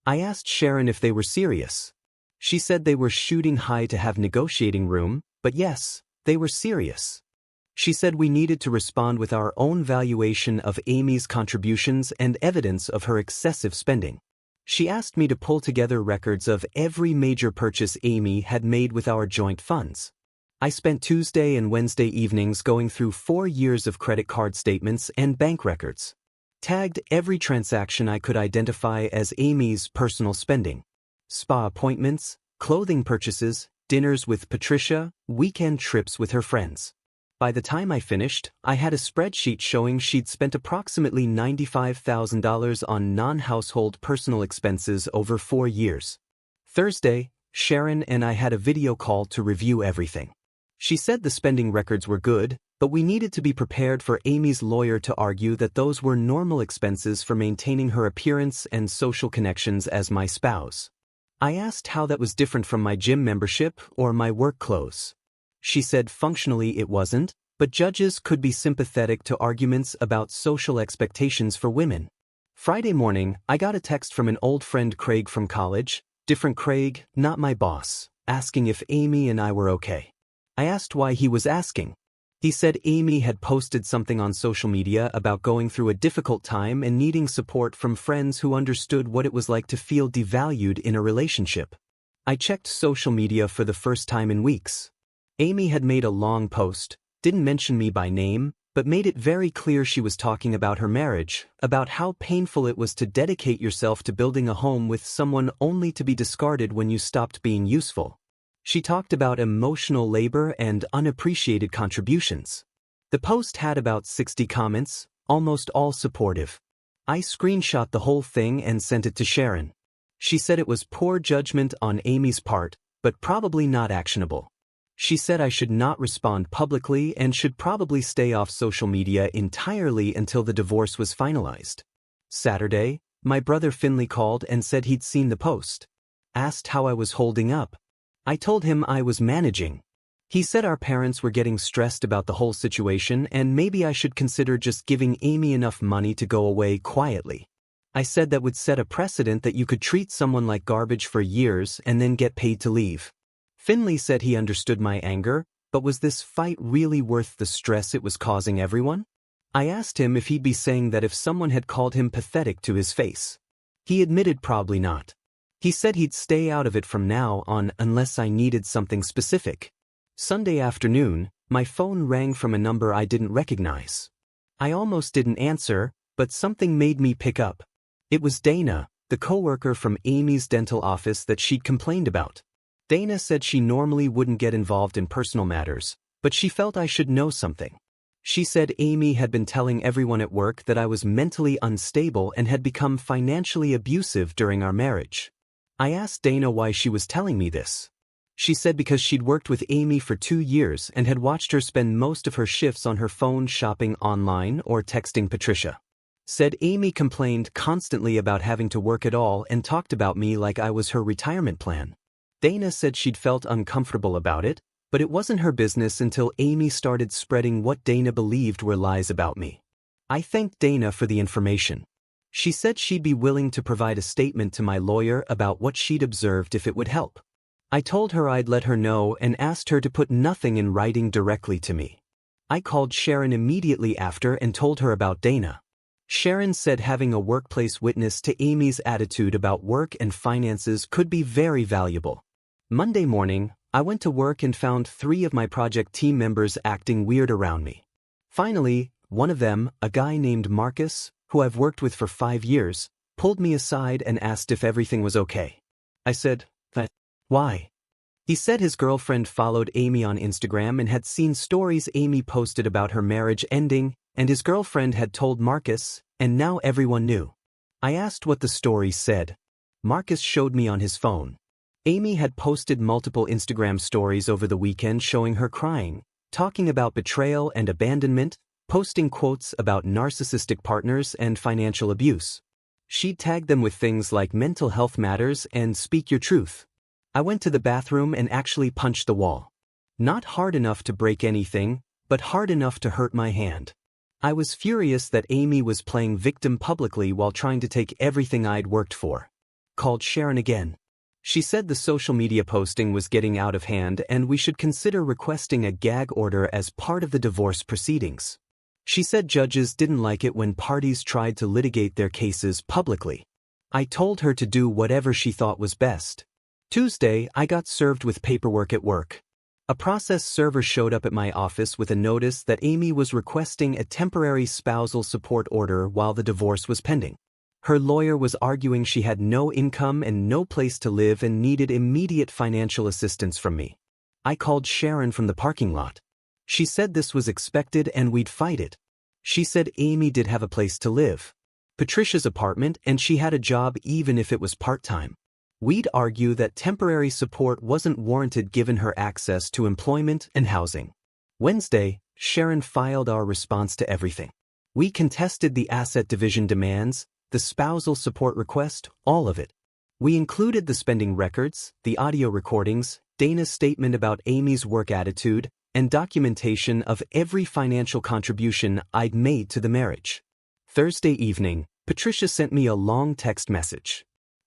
I asked Sharon if they were serious. She said they were shooting high to have negotiating room, but yes, they were serious. She said we needed to respond with our own valuation of Amy's contributions and evidence of her excessive spending. She asked me to pull together records of every major purchase Amy had made with our joint funds. I spent Tuesday and Wednesday evenings going through 4 years of credit card statements and bank records. Tagged every transaction I could identify as Amy's personal spending. Spa appointments, clothing purchases, dinners with Patricia, weekend trips with her friends. By the time I finished, I had a spreadsheet showing she'd spent approximately $95,000 on non-household personal expenses over 4 years. Thursday, Sharon and I had a video call to review everything. She said the spending records were good, but we needed to be prepared for Amy's lawyer to argue that those were normal expenses for maintaining her appearance and social connections as my spouse. I asked how that was different from my gym membership or my work clothes. She said functionally it wasn't, but judges could be sympathetic to arguments about social expectations for women. Friday morning, I got a text from an old friend Craig from college, different Craig, not my boss, asking if Amy and I were okay. I asked why he was asking. He said Amy had posted something on social media about going through a difficult time and needing support from friends who understood what it was like to feel devalued in a relationship. I checked social media for the first time in weeks. Amy had made a long post, didn't mention me by name, but made it very clear she was talking about her marriage, about how painful it was to dedicate yourself to building a home with someone only to be discarded when you stopped being useful. She talked about emotional labor and unappreciated contributions. The post had about 60 comments, almost all supportive. I screenshot the whole thing and sent it to Sharon. She said it was poor judgment on Amy's part, but probably not actionable. She said I should not respond publicly and should probably stay off social media entirely until the divorce was finalized. Saturday, my brother Finley called and said he'd seen the post. Asked how I was holding up. I told him I was managing. He said our parents were getting stressed about the whole situation and maybe I should consider just giving Amy enough money to go away quietly. I said that would set a precedent that you could treat someone like garbage for years and then get paid to leave. Finley said he understood my anger, but was this fight really worth the stress it was causing everyone? I asked him if he'd be saying that if someone had called him pathetic to his face. He admitted probably not. He said he'd stay out of it from now on unless I needed something specific. Sunday afternoon, my phone rang from a number I didn't recognize. I almost didn't answer, but something made me pick up. It was Dana, the coworker from Amy's dental office that she'd complained about. Dana said she normally wouldn't get involved in personal matters, but she felt I should know something. She said Amy had been telling everyone at work that I was mentally unstable and had become financially abusive during our marriage. I asked Dana why she was telling me this. She said because she'd worked with Amy for 2 years and had watched her spend most of her shifts on her phone shopping online or texting Patricia. Said Amy complained constantly about having to work at all and talked about me like I was her retirement plan. Dana said she'd felt uncomfortable about it, but it wasn't her business until Amy started spreading what Dana believed were lies about me. I thanked Dana for the information. She said she'd be willing to provide a statement to my lawyer about what she'd observed if it would help. I told her I'd let her know and asked her to put nothing in writing directly to me. I called Sharon immediately after and told her about Dana. Sharon said having a workplace witness to Amy's attitude about work and finances could be very valuable. Monday morning, I went to work and found 3 of my project team members acting weird around me. Finally, one of them, a guy named Marcus, who I've worked with for 5 years, pulled me aside and asked if everything was okay. I said, why? He said his girlfriend followed Amy on Instagram and had seen stories Amy posted about her marriage ending, and his girlfriend had told Marcus, and now everyone knew. I asked what the stories said. Marcus showed me on his phone. Amy had posted multiple Instagram stories over the weekend showing her crying, talking about betrayal and abandonment, posting quotes about narcissistic partners and financial abuse. She'd tagged them with things like mental health matters and speak your truth. I went to the bathroom and actually punched the wall. Not hard enough to break anything, but hard enough to hurt my hand. I was furious that Amy was playing victim publicly while trying to take everything I'd worked for. Called Sharon again. She said the social media posting was getting out of hand and we should consider requesting a gag order as part of the divorce proceedings. She said judges didn't like it when parties tried to litigate their cases publicly. I told her to do whatever she thought was best. Tuesday, I got served with paperwork at work. A process server showed up at my office with a notice that Amy was requesting a temporary spousal support order while the divorce was pending. Her lawyer was arguing she had no income and no place to live and needed immediate financial assistance from me. I called Sharon from the parking lot. She said this was expected and we'd fight it. She said Amy did have a place to live, Patricia's apartment, and she had a job even if it was part-time. We'd argue that temporary support wasn't warranted given her access to employment and housing. Wednesday, Sharon filed our response to everything. We contested the asset division demands, the spousal support request, all of it. We included the spending records, the audio recordings, Dana's statement about Amy's work attitude, and documentation of every financial contribution I'd made to the marriage. Thursday evening, Patricia sent me a long text message.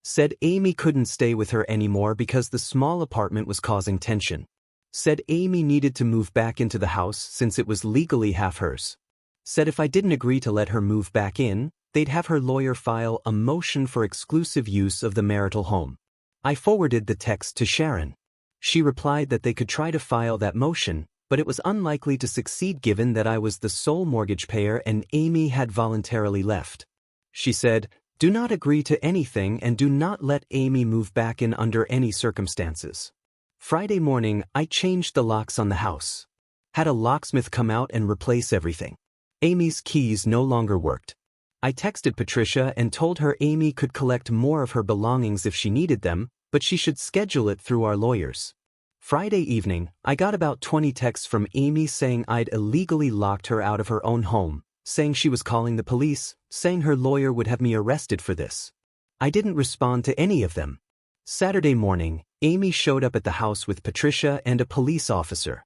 Said Amy couldn't stay with her anymore because the small apartment was causing tension. Said Amy needed to move back into the house since it was legally half hers. Said if I didn't agree to let her move back in, they'd have her lawyer file a motion for exclusive use of the marital home. I forwarded the text to Sharon. She replied that they could try to file that motion, but it was unlikely to succeed given that I was the sole mortgage payer and Amy had voluntarily left. She said, "Do not agree to anything and do not let Amy move back in under any circumstances." Friday morning, I changed the locks on the house. Had a locksmith come out and replace everything. Amy's keys no longer worked. I texted Patricia and told her Amy could collect more of her belongings if she needed them, but she should schedule it through our lawyers. Friday evening, I got about 20 texts from Amy saying I'd illegally locked her out of her own home, saying she was calling the police, saying her lawyer would have me arrested for this. I didn't respond to any of them. Saturday morning, Amy showed up at the house with Patricia and a police officer.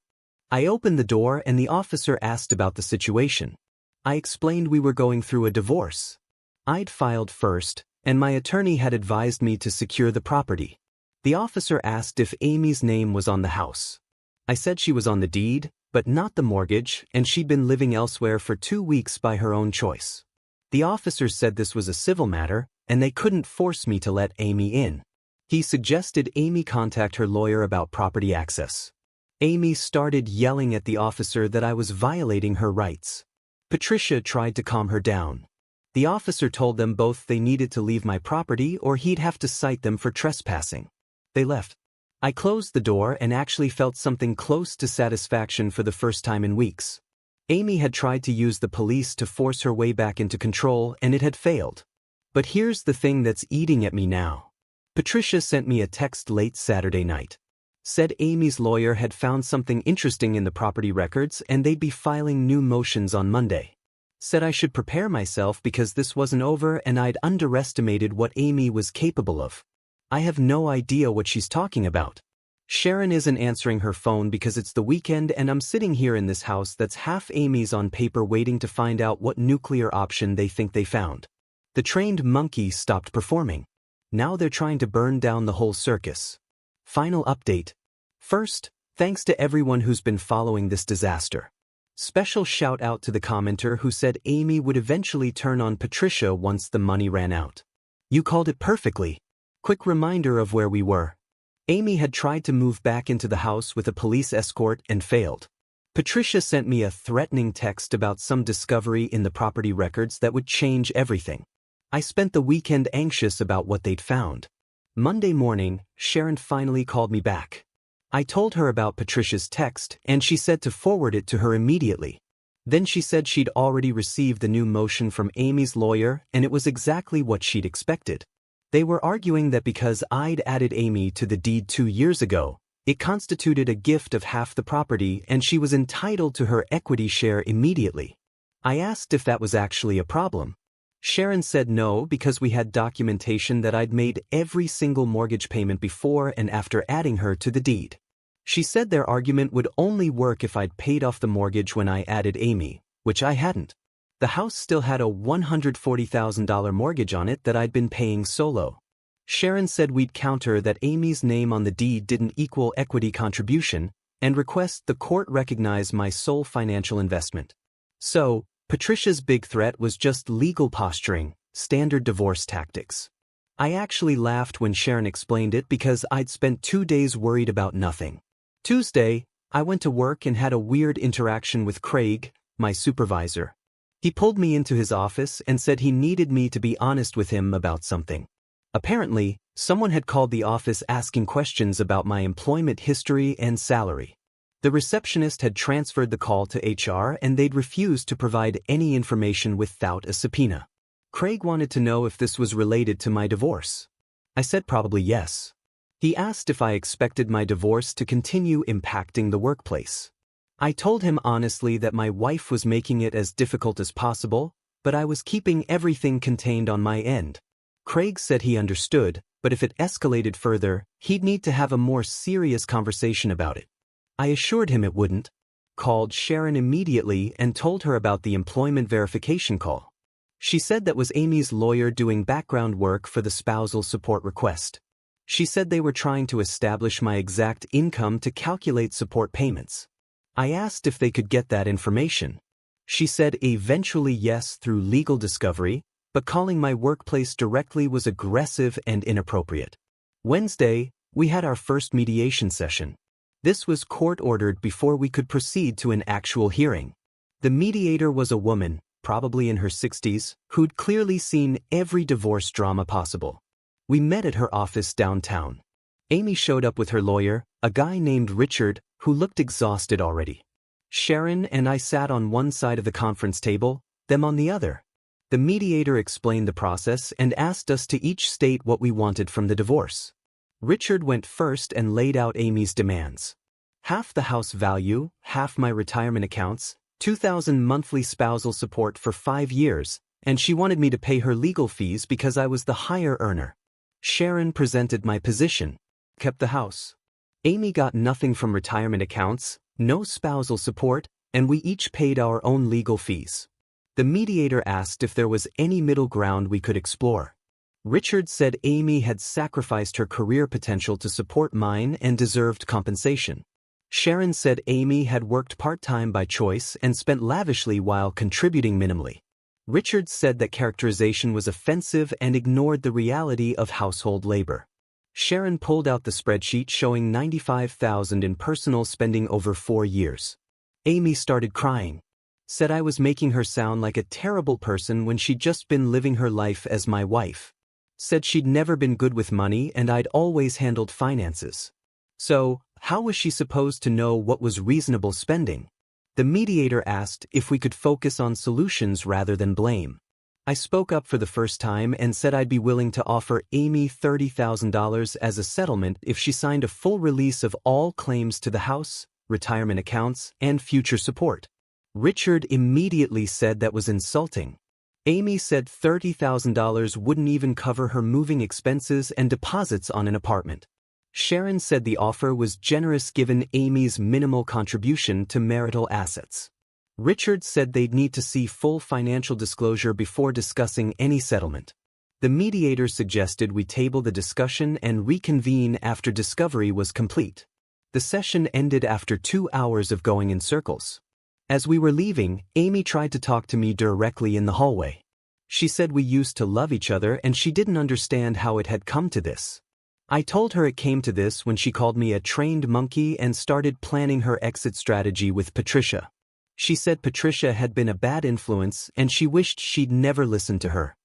I opened the door and the officer asked about the situation. I explained we were going through a divorce. I'd filed first, and my attorney had advised me to secure the property. The officer asked if Amy's name was on the house. I said she was on the deed, but not the mortgage, and she'd been living elsewhere for 2 weeks by her own choice. The officer said this was a civil matter, and they couldn't force me to let Amy in. He suggested Amy contact her lawyer about property access. Amy started yelling at the officer that I was violating her rights. Patricia tried to calm her down. The officer told them both they needed to leave my property or he'd have to cite them for trespassing. They left. I closed the door and actually felt something close to satisfaction for the first time in weeks. Amy had tried to use the police to force her way back into control and it had failed. But here's the thing that's eating at me now. Patricia sent me a text late Saturday night. Said Amy's lawyer had found something interesting in the property records and they'd be filing new motions on Monday. Said I should prepare myself because this wasn't over and I'd underestimated what Amy was capable of. I have no idea what she's talking about. Sharon isn't answering her phone because it's the weekend and I'm sitting here in this house that's half Amy's on paper waiting to find out what nuclear option they think they found. The trained monkey stopped performing. Now they're trying to burn down the whole circus. Final update. First, thanks to everyone who's been following this disaster. Special shout out to the commenter who said Amy would eventually turn on Patricia once the money ran out. You called it perfectly. Quick reminder of where we were. Amy had tried to move back into the house with a police escort and failed. Patricia sent me a threatening text about some discovery in the property records that would change everything. I spent the weekend anxious about what they'd found. Monday morning, Sharon finally called me back. I told her about Patricia's text, and she said to forward it to her immediately. Then she said she'd already received the new motion from Amy's lawyer, and it was exactly what she'd expected. They were arguing that because I'd added Amy to the deed 2 years ago, it constituted a gift of half the property and she was entitled to her equity share immediately. I asked if that was actually a problem. Sharon said no because we had documentation that I'd made every single mortgage payment before and after adding her to the deed. She said their argument would only work if I'd paid off the mortgage when I added Amy, which I hadn't. The house still had a $140,000 mortgage on it that I'd been paying solo. Sharon said we'd counter that Amy's name on the deed didn't equal equity contribution and request the court recognize my sole financial investment. So, Patricia's big threat was just legal posturing, standard divorce tactics. I actually laughed when Sharon explained it because I'd spent 2 days worried about nothing. Tuesday, I went to work and had a weird interaction with Craig, my supervisor. He pulled me into his office and said he needed me to be honest with him about something. Apparently, someone had called the office asking questions about my employment history and salary. The receptionist had transferred the call to HR and they'd refused to provide any information without a subpoena. Craig wanted to know if this was related to my divorce. I said probably yes. He asked if I expected my divorce to continue impacting the workplace. I told him honestly that my wife was making it as difficult as possible, but I was keeping everything contained on my end. Craig said he understood, but if it escalated further, he'd need to have a more serious conversation about it. I assured him it wouldn't, called Sharon immediately and told her about the employment verification call. She said that was Amy's lawyer doing background work for the spousal support request. She said they were trying to establish my exact income to calculate support payments. I asked if they could get that information. She said eventually yes through legal discovery, but calling my workplace directly was aggressive and inappropriate. Wednesday, we had our first mediation session. This was court-ordered before we could proceed to an actual hearing. The mediator was a woman, probably in her 60s, who'd clearly seen every divorce drama possible. We met at her office downtown. Amy showed up with her lawyer, a guy named Richard, who looked exhausted already. Sharon and I sat on one side of the conference table, them on the other. The mediator explained the process and asked us to each state what we wanted from the divorce. Richard went first and laid out Amy's demands. Half the house value, half my retirement accounts, $2,000 monthly spousal support for 5 years, and she wanted me to pay her legal fees because I was the higher earner. Sharon presented my position. Kept the house. Amy got nothing from retirement accounts, no spousal support, and we each paid our own legal fees. The mediator asked if there was any middle ground we could explore. Richard said Amy had sacrificed her career potential to support mine and deserved compensation. Sharon said Amy had worked part-time by choice and spent lavishly while contributing minimally. Richard said that characterization was offensive and ignored the reality of household labor. Sharon pulled out the spreadsheet showing $95,000 in personal spending over 4 years. Amy started crying. Said I was making her sound like a terrible person when she'd just been living her life as my wife. Said she'd never been good with money and I'd always handled finances. So, how was she supposed to know what was reasonable spending? The mediator asked if we could focus on solutions rather than blame. I spoke up for the first time and said I'd be willing to offer Amy $30,000 as a settlement if she signed a full release of all claims to the house, retirement accounts, and future support. Richard immediately said that was insulting. Amy said $30,000 wouldn't even cover her moving expenses and deposits on an apartment. Sharon said the offer was generous given Amy's minimal contribution to marital assets. Richard said they'd need to see full financial disclosure before discussing any settlement. The mediator suggested we table the discussion and reconvene after discovery was complete. The session ended after 2 hours of going in circles. As we were leaving, Amy tried to talk to me directly in the hallway. She said we used to love each other and she didn't understand how it had come to this. I told her it came to this when she called me a trained monkey and started planning her exit strategy with Patricia. She said Patricia had been a bad influence and she wished she'd never listened to her.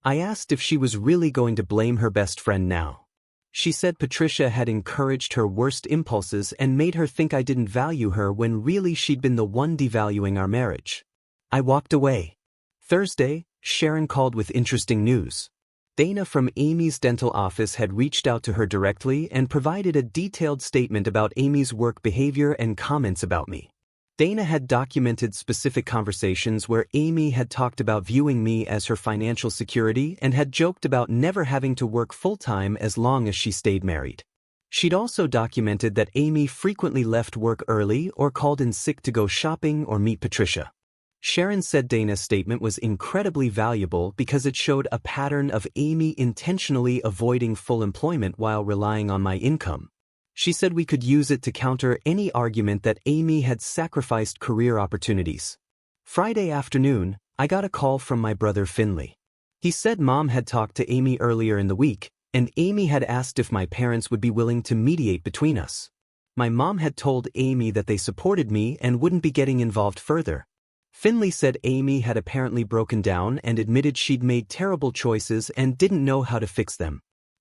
I asked if she was really going to blame her best friend now. She said Patricia had encouraged her worst impulses and made her think I didn't value her when really she'd been the one devaluing our marriage. I walked away. Thursday, Sharon called with interesting news. Dana from Amy's dental office had reached out to her directly and provided a detailed statement about Amy's work behavior and comments about me. Dana had documented specific conversations where Amy had talked about viewing me as her financial security and had joked about never having to work full-time as long as she stayed married. She'd also documented that Amy frequently left work early or called in sick to go shopping or meet Patricia. Sharon said Dana's statement was incredibly valuable because it showed a pattern of Amy intentionally avoiding full employment while relying on my income. She said we could use it to counter any argument that Amy had sacrificed career opportunities. Friday afternoon, I got a call from my brother Finley. He said Mom had talked to Amy earlier in the week, and Amy had asked if my parents would be willing to mediate between us. My mom had told Amy that they supported me and wouldn't be getting involved further. Finley said Amy had apparently broken down and admitted she'd made terrible choices and didn't know how to fix them.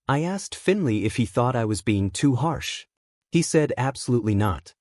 I asked Finley if he thought I was being too harsh. He said absolutely not.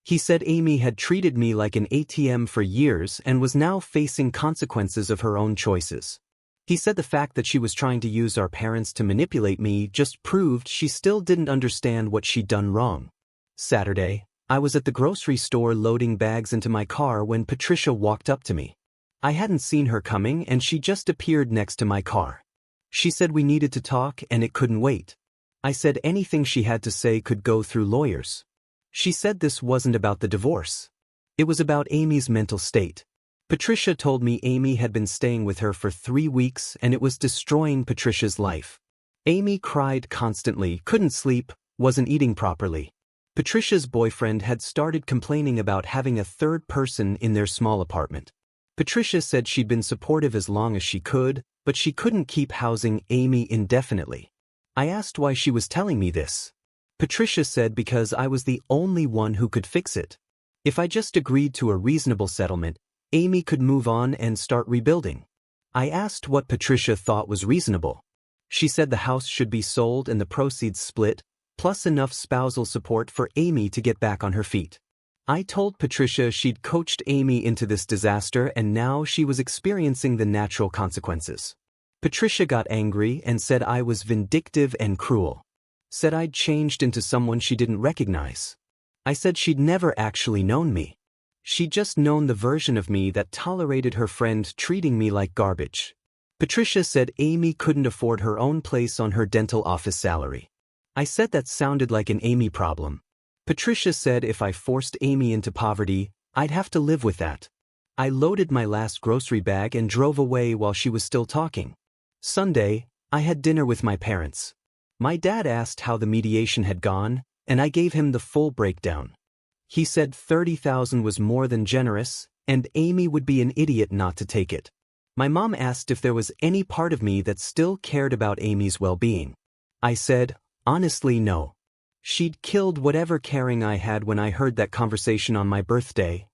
He said Amy had treated me like an ATM for years and was now facing consequences of her own choices. He said the fact that she was trying to use our parents to manipulate me just proved she still didn't understand what she'd done wrong. Saturday, I was at the grocery store loading bags into my car when Patricia walked up to me. I hadn't seen her coming and she just appeared next to my car. She said we needed to talk and it couldn't wait. I said anything she had to say could go through lawyers. She said this wasn't about the divorce. It was about Amy's mental state. Patricia told me Amy had been staying with her for 3 weeks and it was destroying Patricia's life. Amy cried constantly, couldn't sleep, wasn't eating properly. Patricia's boyfriend had started complaining about having a third person in their small apartment. Patricia said she'd been supportive as long as she could, but she couldn't keep housing Amy indefinitely. I asked why she was telling me this. Patricia said because I was the only one who could fix it. If I just agreed to a reasonable settlement, Amy could move on and start rebuilding. I asked what Patricia thought was reasonable. She said the house should be sold and the proceeds split, plus enough spousal support for Amy to get back on her feet. I told Patricia she'd coached Amy into this disaster and now she was experiencing the natural consequences. Patricia got angry and said I was vindictive and cruel. Said I'd changed into someone she didn't recognize. I said she'd never actually known me. She'd just known the version of me that tolerated her friend treating me like garbage. Patricia said Amy couldn't afford her own place on her dental office salary. I said that sounded like an Amy problem. Patricia said if I forced Amy into poverty, I'd have to live with that. I loaded my last grocery bag and drove away while she was still talking. Sunday, I had dinner with my parents. My dad asked how the mediation had gone, and I gave him the full breakdown. He said $30,000 was more than generous, and Amy would be an idiot not to take it. My mom asked if there was any part of me that still cared about Amy's well-being. I said, honestly, no. She'd killed whatever caring I had when I heard that conversation on my birthday.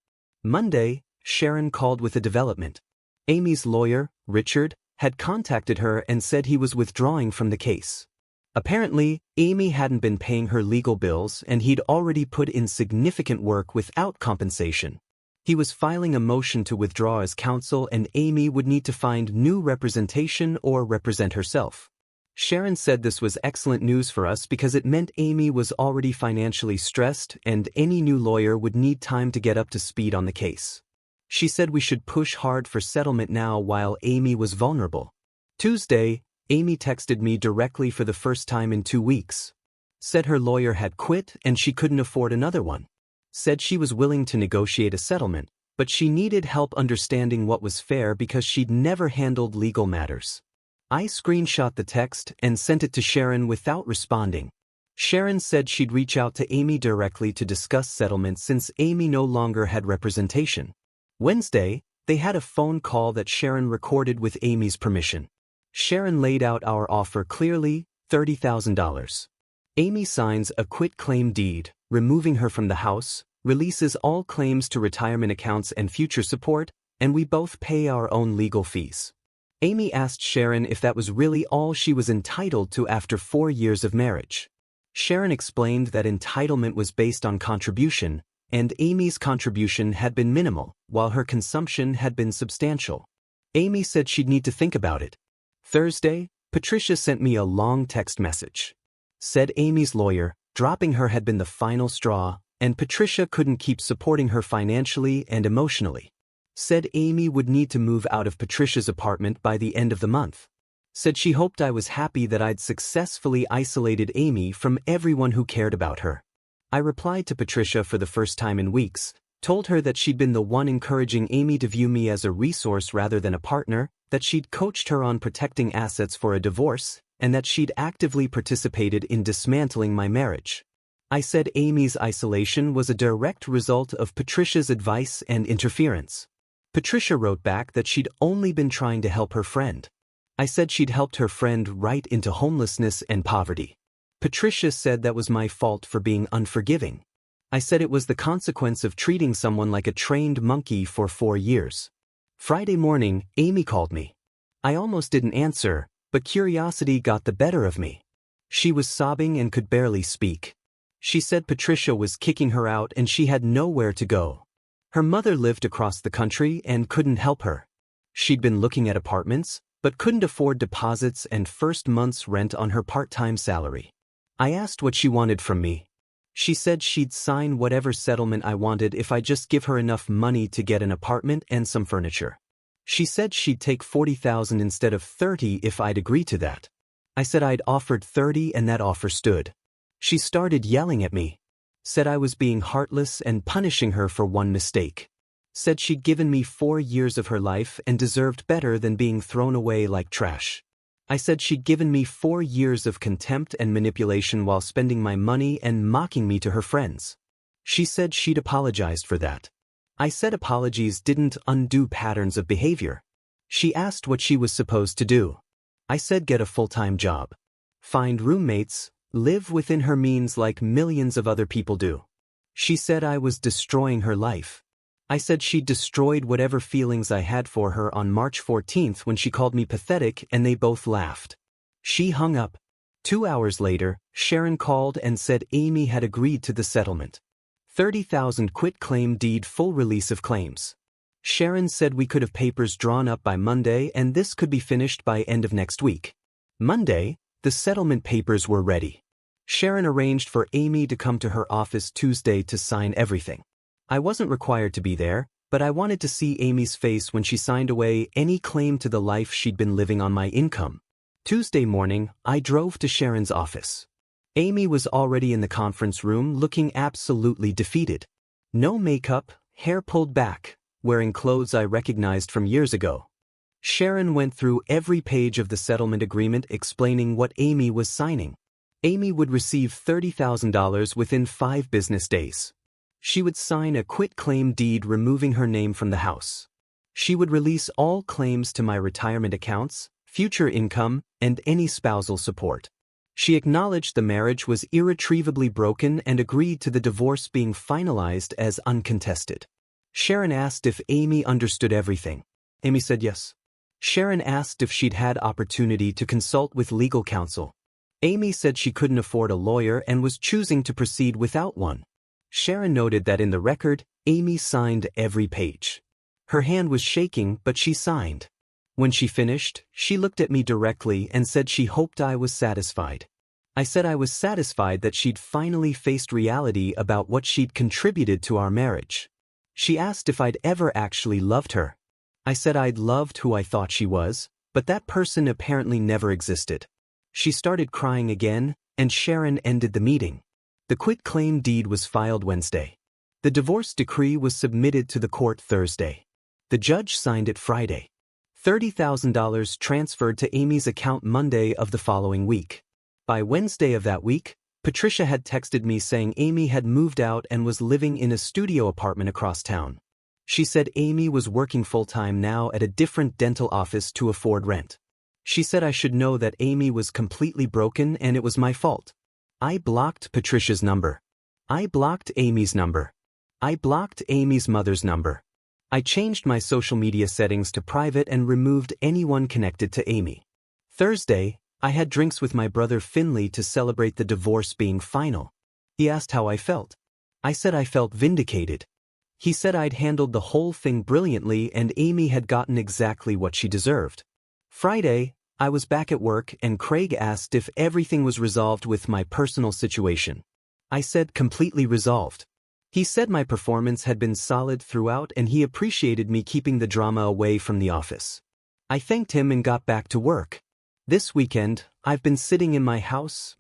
Monday, Sharon called with a development. Amy's lawyer, Richard, had contacted her and said he was withdrawing from the case. Apparently, Amy hadn't been paying her legal bills and he'd already put in significant work without compensation. He was filing a motion to withdraw as counsel and Amy would need to find new representation or represent herself. Sharon said this was excellent news for us because it meant Amy was already financially stressed and any new lawyer would need time to get up to speed on the case. She said we should push hard for settlement now while Amy was vulnerable. Tuesday, Amy texted me directly for the first time in 2 weeks. Said her lawyer had quit and she couldn't afford another one. Said she was willing to negotiate a settlement, but she needed help understanding what was fair because she'd never handled legal matters. I screenshot the text and sent it to Sharon without responding. Sharon said she'd reach out to Amy directly to discuss settlement since Amy no longer had representation. Wednesday, they had a phone call that Sharon recorded with Amy's permission. Sharon laid out our offer clearly, $30,000. Amy signs a quit-claim deed, removing her from the house, releases all claims to retirement accounts and future support, and we both pay our own legal fees. Amy asked Sharon if that was really all she was entitled to after 4 years of marriage. Sharon explained that entitlement was based on contribution, and Amy's contribution had been minimal, while her consumption had been substantial. Amy said she'd need to think about it. Thursday, Patricia sent me a long text message. Said Amy's lawyer, dropping her had been the final straw, and Patricia couldn't keep supporting her financially and emotionally. Said Amy would need to move out of Patricia's apartment by the end of the month. Said she hoped I was happy that I'd successfully isolated Amy from everyone who cared about her. I replied to Patricia for the first time in weeks, told her that she'd been the one encouraging Amy to view me as a resource rather than a partner, that she'd coached her on protecting assets for a divorce, and that she'd actively participated in dismantling my marriage. I said Amy's isolation was a direct result of Patricia's advice and interference. Patricia wrote back that she'd only been trying to help her friend. I said she'd helped her friend right into homelessness and poverty. Patricia said that was my fault for being unforgiving. I said it was the consequence of treating someone like a trained monkey for 4 years. Friday morning, Amy called me. I almost didn't answer, but curiosity got the better of me. She was sobbing and could barely speak. She said Patricia was kicking her out and she had nowhere to go. Her mother lived across the country and couldn't help her. She'd been looking at apartments, but couldn't afford deposits and first month's rent on her part-time salary. I asked what she wanted from me. She said she'd sign whatever settlement I wanted if I just give her enough money to get an apartment and some furniture. She said she'd take $40,000 instead of $30,000 if I'd agree to that. I said I'd offered $30,000 and that offer stood. She started yelling at me. Said I was being heartless and punishing her for one mistake. Said she'd given me 4 years of her life and deserved better than being thrown away like trash. I said she'd given me 4 years of contempt and manipulation while spending my money and mocking me to her friends. She said she'd apologized for that. I said apologies didn't undo patterns of behavior. She asked what she was supposed to do. I said get a full-time job. Find roommates, live within her means like millions of other people do. She said I was destroying her life. I said she'd destroyed whatever feelings I had for her on March 14th when she called me pathetic and they both laughed. She hung up. 2 hours later, Sharon called and said Amy had agreed to the settlement. $30,000 quit-claim deed, full release of claims. Sharon said we could have papers drawn up by Monday and this could be finished by end of next week. Monday, the settlement papers were ready. Sharon arranged for Amy to come to her office Tuesday to sign everything. I wasn't required to be there, but I wanted to see Amy's face when she signed away any claim to the life she'd been living on my income. Tuesday morning, I drove to Sharon's office. Amy was already in the conference room looking absolutely defeated. No makeup, hair pulled back, wearing clothes I recognized from years ago. Sharon went through every page of the settlement agreement explaining what Amy was signing. Amy would receive $30,000 within 5 business days. She would sign a quit-claim deed removing her name from the house. She would release all claims to my retirement accounts, future income, and any spousal support. She acknowledged the marriage was irretrievably broken and agreed to the divorce being finalized as uncontested. Sharon asked if Amy understood everything. Amy said yes. Sharon asked if she'd had opportunity to consult with legal counsel. Amy said she couldn't afford a lawyer and was choosing to proceed without one. Sharon noted that in the record, Amy signed every page. Her hand was shaking, but she signed. When she finished, she looked at me directly and said she hoped I was satisfied. I said I was satisfied that she'd finally faced reality about what she'd contributed to our marriage. She asked if I'd ever actually loved her. I said I'd loved who I thought she was, but that person apparently never existed. She started crying again, and Sharon ended the meeting. The quit-claim deed was filed Wednesday. The divorce decree was submitted to the court Thursday. The judge signed it Friday. $30,000 transferred to Amy's account Monday of the following week. By Wednesday of that week, Patricia had texted me saying Amy had moved out and was living in a studio apartment across town. She said Amy was working full-time now at a different dental office to afford rent. She said I should know that Amy was completely broken and it was my fault. I blocked Patricia's number. I blocked Amy's number. I blocked Amy's mother's number. I changed my social media settings to private and removed anyone connected to Amy. Thursday, I had drinks with my brother Finley to celebrate the divorce being final. He asked how I felt. I said I felt vindicated. He said I'd handled the whole thing brilliantly and Amy had gotten exactly what she deserved. Friday, I was back at work and Craig asked if everything was resolved with my personal situation. I said completely resolved. He said my performance had been solid throughout and he appreciated me keeping the drama away from the office. I thanked him and got back to work. This weekend, I've been sitting in my house,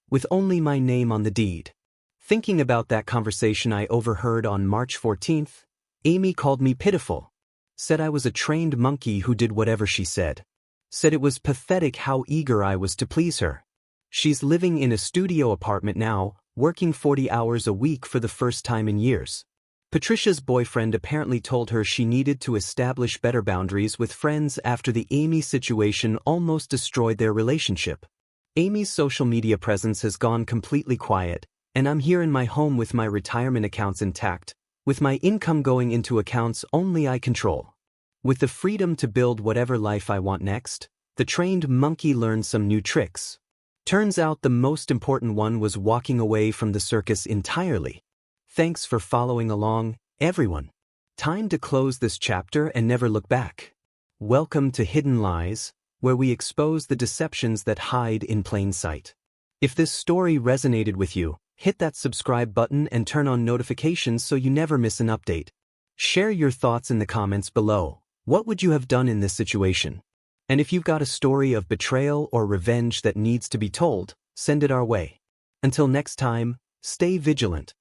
with only my name on the deed. Thinking about that conversation I overheard on March 14th, Amy called me pitiful. Said I was a trained monkey who did whatever she said. Said it was pathetic how eager I was to please her. She's living in a studio apartment now, working 40 hours a week for the first time in years. Patricia's boyfriend apparently told her she needed to establish better boundaries with friends after the Amy situation almost destroyed their relationship. Amy's social media presence has gone completely quiet, and I'm here in my home with my retirement accounts intact, with my income going into accounts only I control. With the freedom to build whatever life I want next, the trained monkey learned some new tricks. Turns out the most important one was walking away from the circus entirely. Thanks for following along, everyone. Time to close this chapter and never look back. Welcome to Hidden Lies, where we expose the deceptions that hide in plain sight. If this story resonated with you, hit that subscribe button and turn on notifications so you never miss an update. Share your thoughts in the comments below. What would you have done in this situation? And if you've got a story of betrayal or revenge that needs to be told, send it our way. Until next time, stay vigilant.